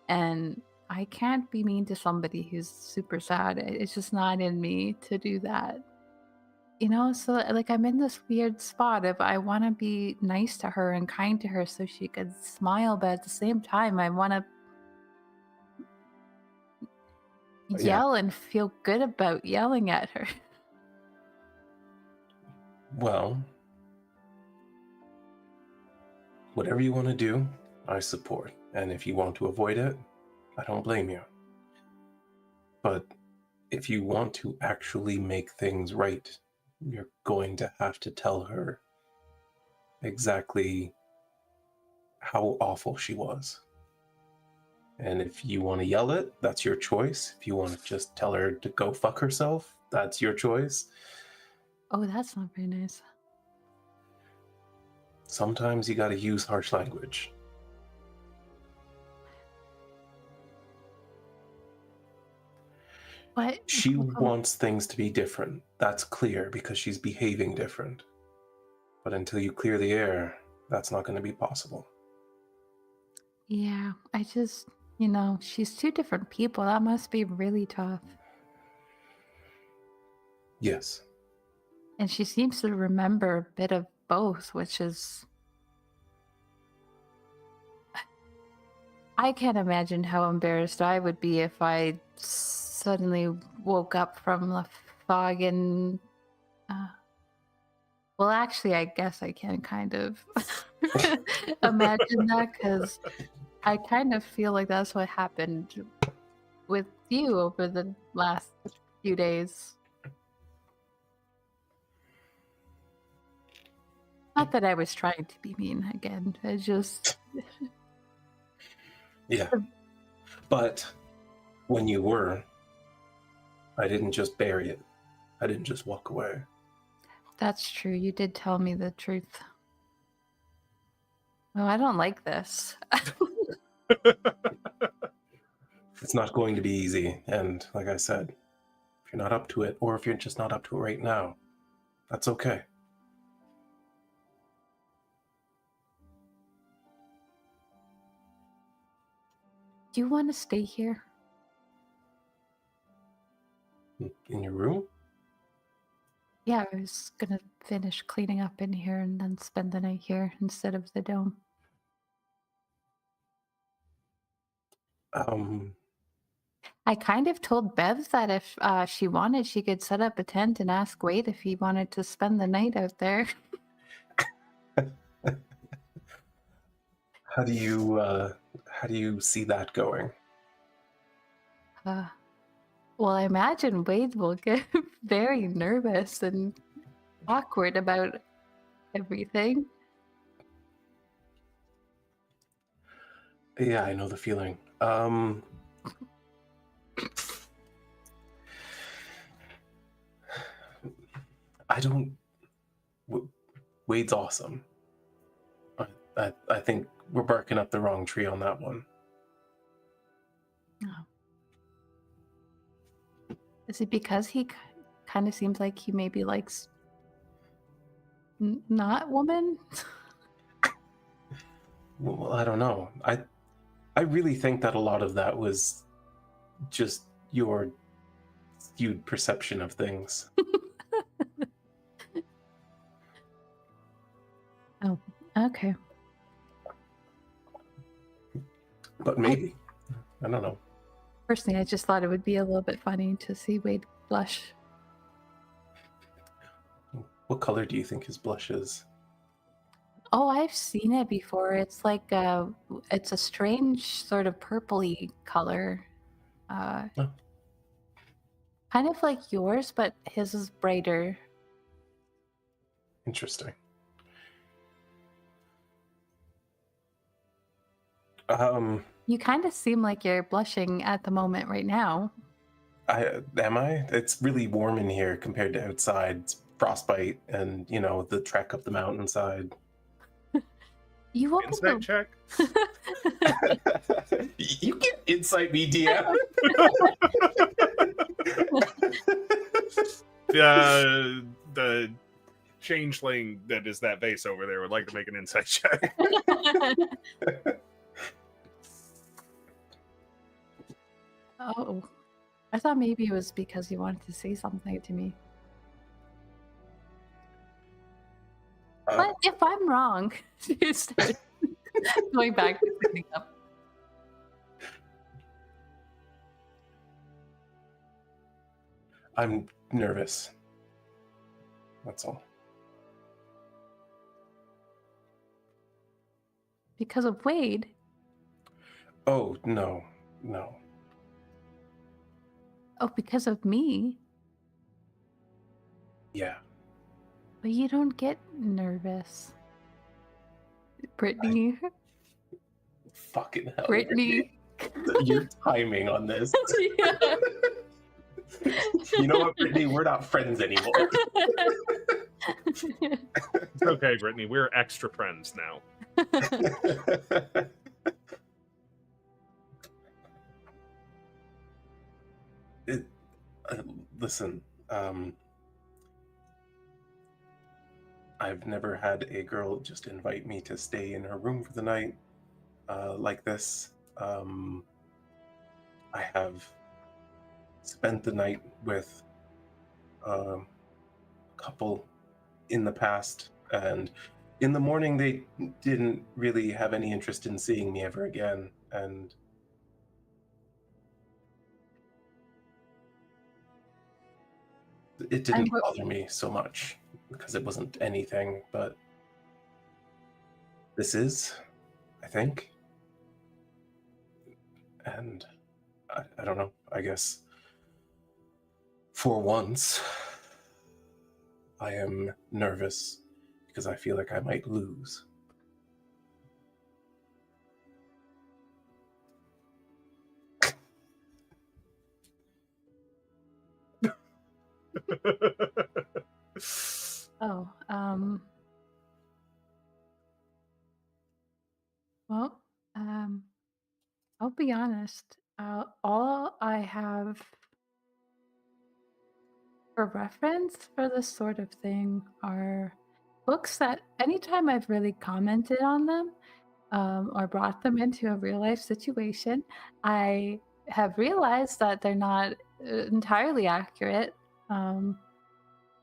and I can't be mean to somebody who's super sad. It's just not in me to do that. You know, so like I'm in this weird spot of I want to be nice to her and kind to her so she could smile, but at the same time I want to Yeah. yell and feel good about yelling at her. Well, whatever you want to do, I support. And if you want to avoid it, I don't blame you. But if you want to actually make things right, you're going to have to tell her exactly how awful she was. And if you want to yell it, that's your choice. If you want to just tell her to go fuck herself, that's your choice. Oh, that's not very nice. Sometimes you got to use harsh language. But She wants things to be different. That's clear because she's behaving different. But until you clear the air, that's not going to be possible. yeah, I just, you know, she's two different people. That must be really tough. Yes. And she seems to remember a bit of both, which is. I can't imagine how embarrassed I would be if I suddenly woke up from the fog and. Well, actually, I guess I can kind of imagine that because I kind of feel like that's what happened with you over the last few days. Not that I was trying to be mean again. I just. Yeah. But when you were, I didn't just bury it. I didn't just walk away. That's true. You did tell me the truth. Oh, I don't like this. It's not going to be easy. And like I said, if you're not up to it, or if you're just not up to it right now, that's okay. Do you want to stay here? In your room? Yeah, I was gonna finish cleaning up in here and then spend the night here instead of the dome. I kind of told Bev that if she wanted, she could set up a tent and ask Wade if he wanted to spend the night out there. How do you see that going? Well, I imagine Wade will get very nervous and awkward about everything. Yeah, I know the feeling. I don't. Wade's awesome. I think we're barking up the wrong tree on that one. Oh. Is it because he kind of seems like he maybe likes not women? Well, I don't know. I really think that a lot of that was just your skewed perception of things. Oh, okay. But maybe. I don't know. Personally, I just thought it would be a little bit funny to see Wade blush. What color do you his blush is? Oh, I've seen it before. It's like it's a strange sort of purpley color. Oh. Kind of like yours, but his is brighter. Interesting. You kind of seem like you're blushing at the moment right now. Am I? It's really warm in here compared to outside. It's frostbite and, the trek up the mountainside. You woke Insight check? You can insight me, DM. The changeling that is that vase over there would like to make an insight check. Oh, I thought maybe it was because you wanted to say something to me. But if I'm wrong, you start going back to picking up. I'm nervous. That's all. Because of Wade? Oh, no. Oh, because of me? Yeah. But you don't get nervous. Brittany. Fucking hell. Brittany. Your timing on this. Yeah. You know what, Brittany? We're not friends anymore. It's okay, Brittany. We're extra friends now. Listen, I've never had a girl just invite me to stay in her room for the night like this. I have spent the night with a couple in the past, and in the morning they didn't really have any interest in seeing me ever again, and it didn't bother me so much because it wasn't anything, but this is, I think. And I don't know, I guess for once I am nervous because I feel like I might lose. Oh, well, I'll be honest. All I have for reference for this sort of thing are books that anytime I've really commented on them or brought them into a real life situation, I have realized that they're not entirely accurate.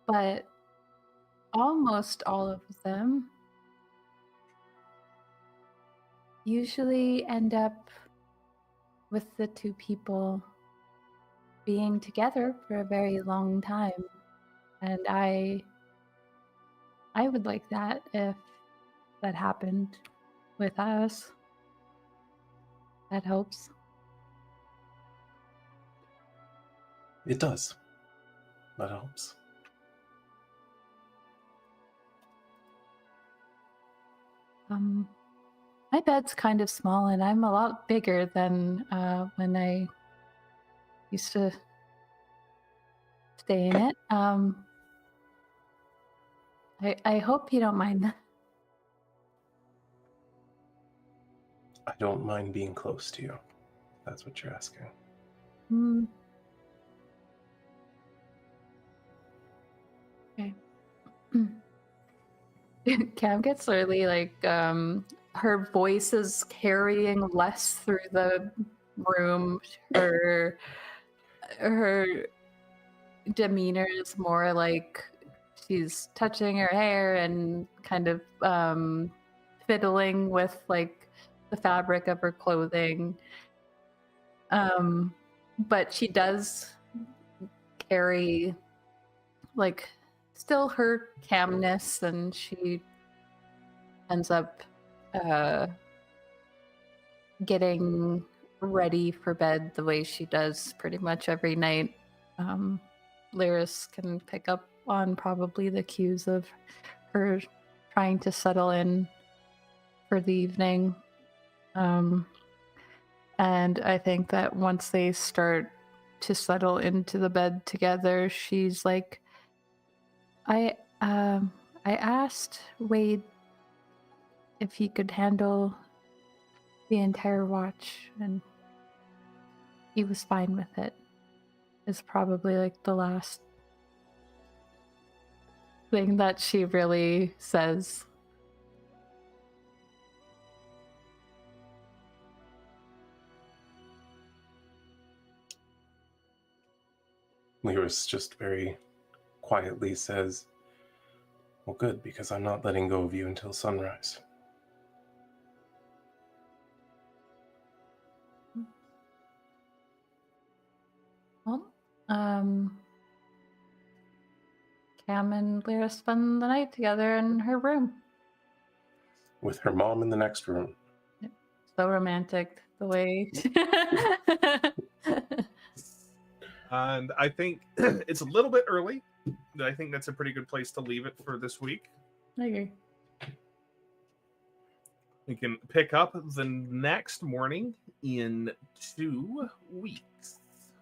But almost all of them usually end up with the two people being together for a very long time. And I would like that if that happened with us. That helps. It does. That helps. My bed's kind of small, and I'm a lot bigger than when I used to stay in it. I hope you don't mind that. I don't mind being close to you. That's what you're asking. Okay. Cam gets really like her voice is carrying less through the room. Her demeanor is more like she's touching her hair and kind of fiddling with like the fabric of her clothing. but she does carry like still her calmness, and she ends up getting ready for bed the way she does pretty much every night. Lyris can pick up on probably the cues of her trying to settle in for the evening. And I think that once they start to settle into the bed together, she's like, I asked Wade if he could handle the entire watch, and he was fine with it. Is probably like the last thing that she really says. Lyris just very quietly says, well, good, because I'm not letting go of you until sunrise. Well, Cam and Lyra spend the night together in her room. With her mom in the next room. So romantic, the way. And I think it's a little bit early. But I think that's a pretty good place to leave it for this week. I agree. We can pick up the next morning in 2 weeks.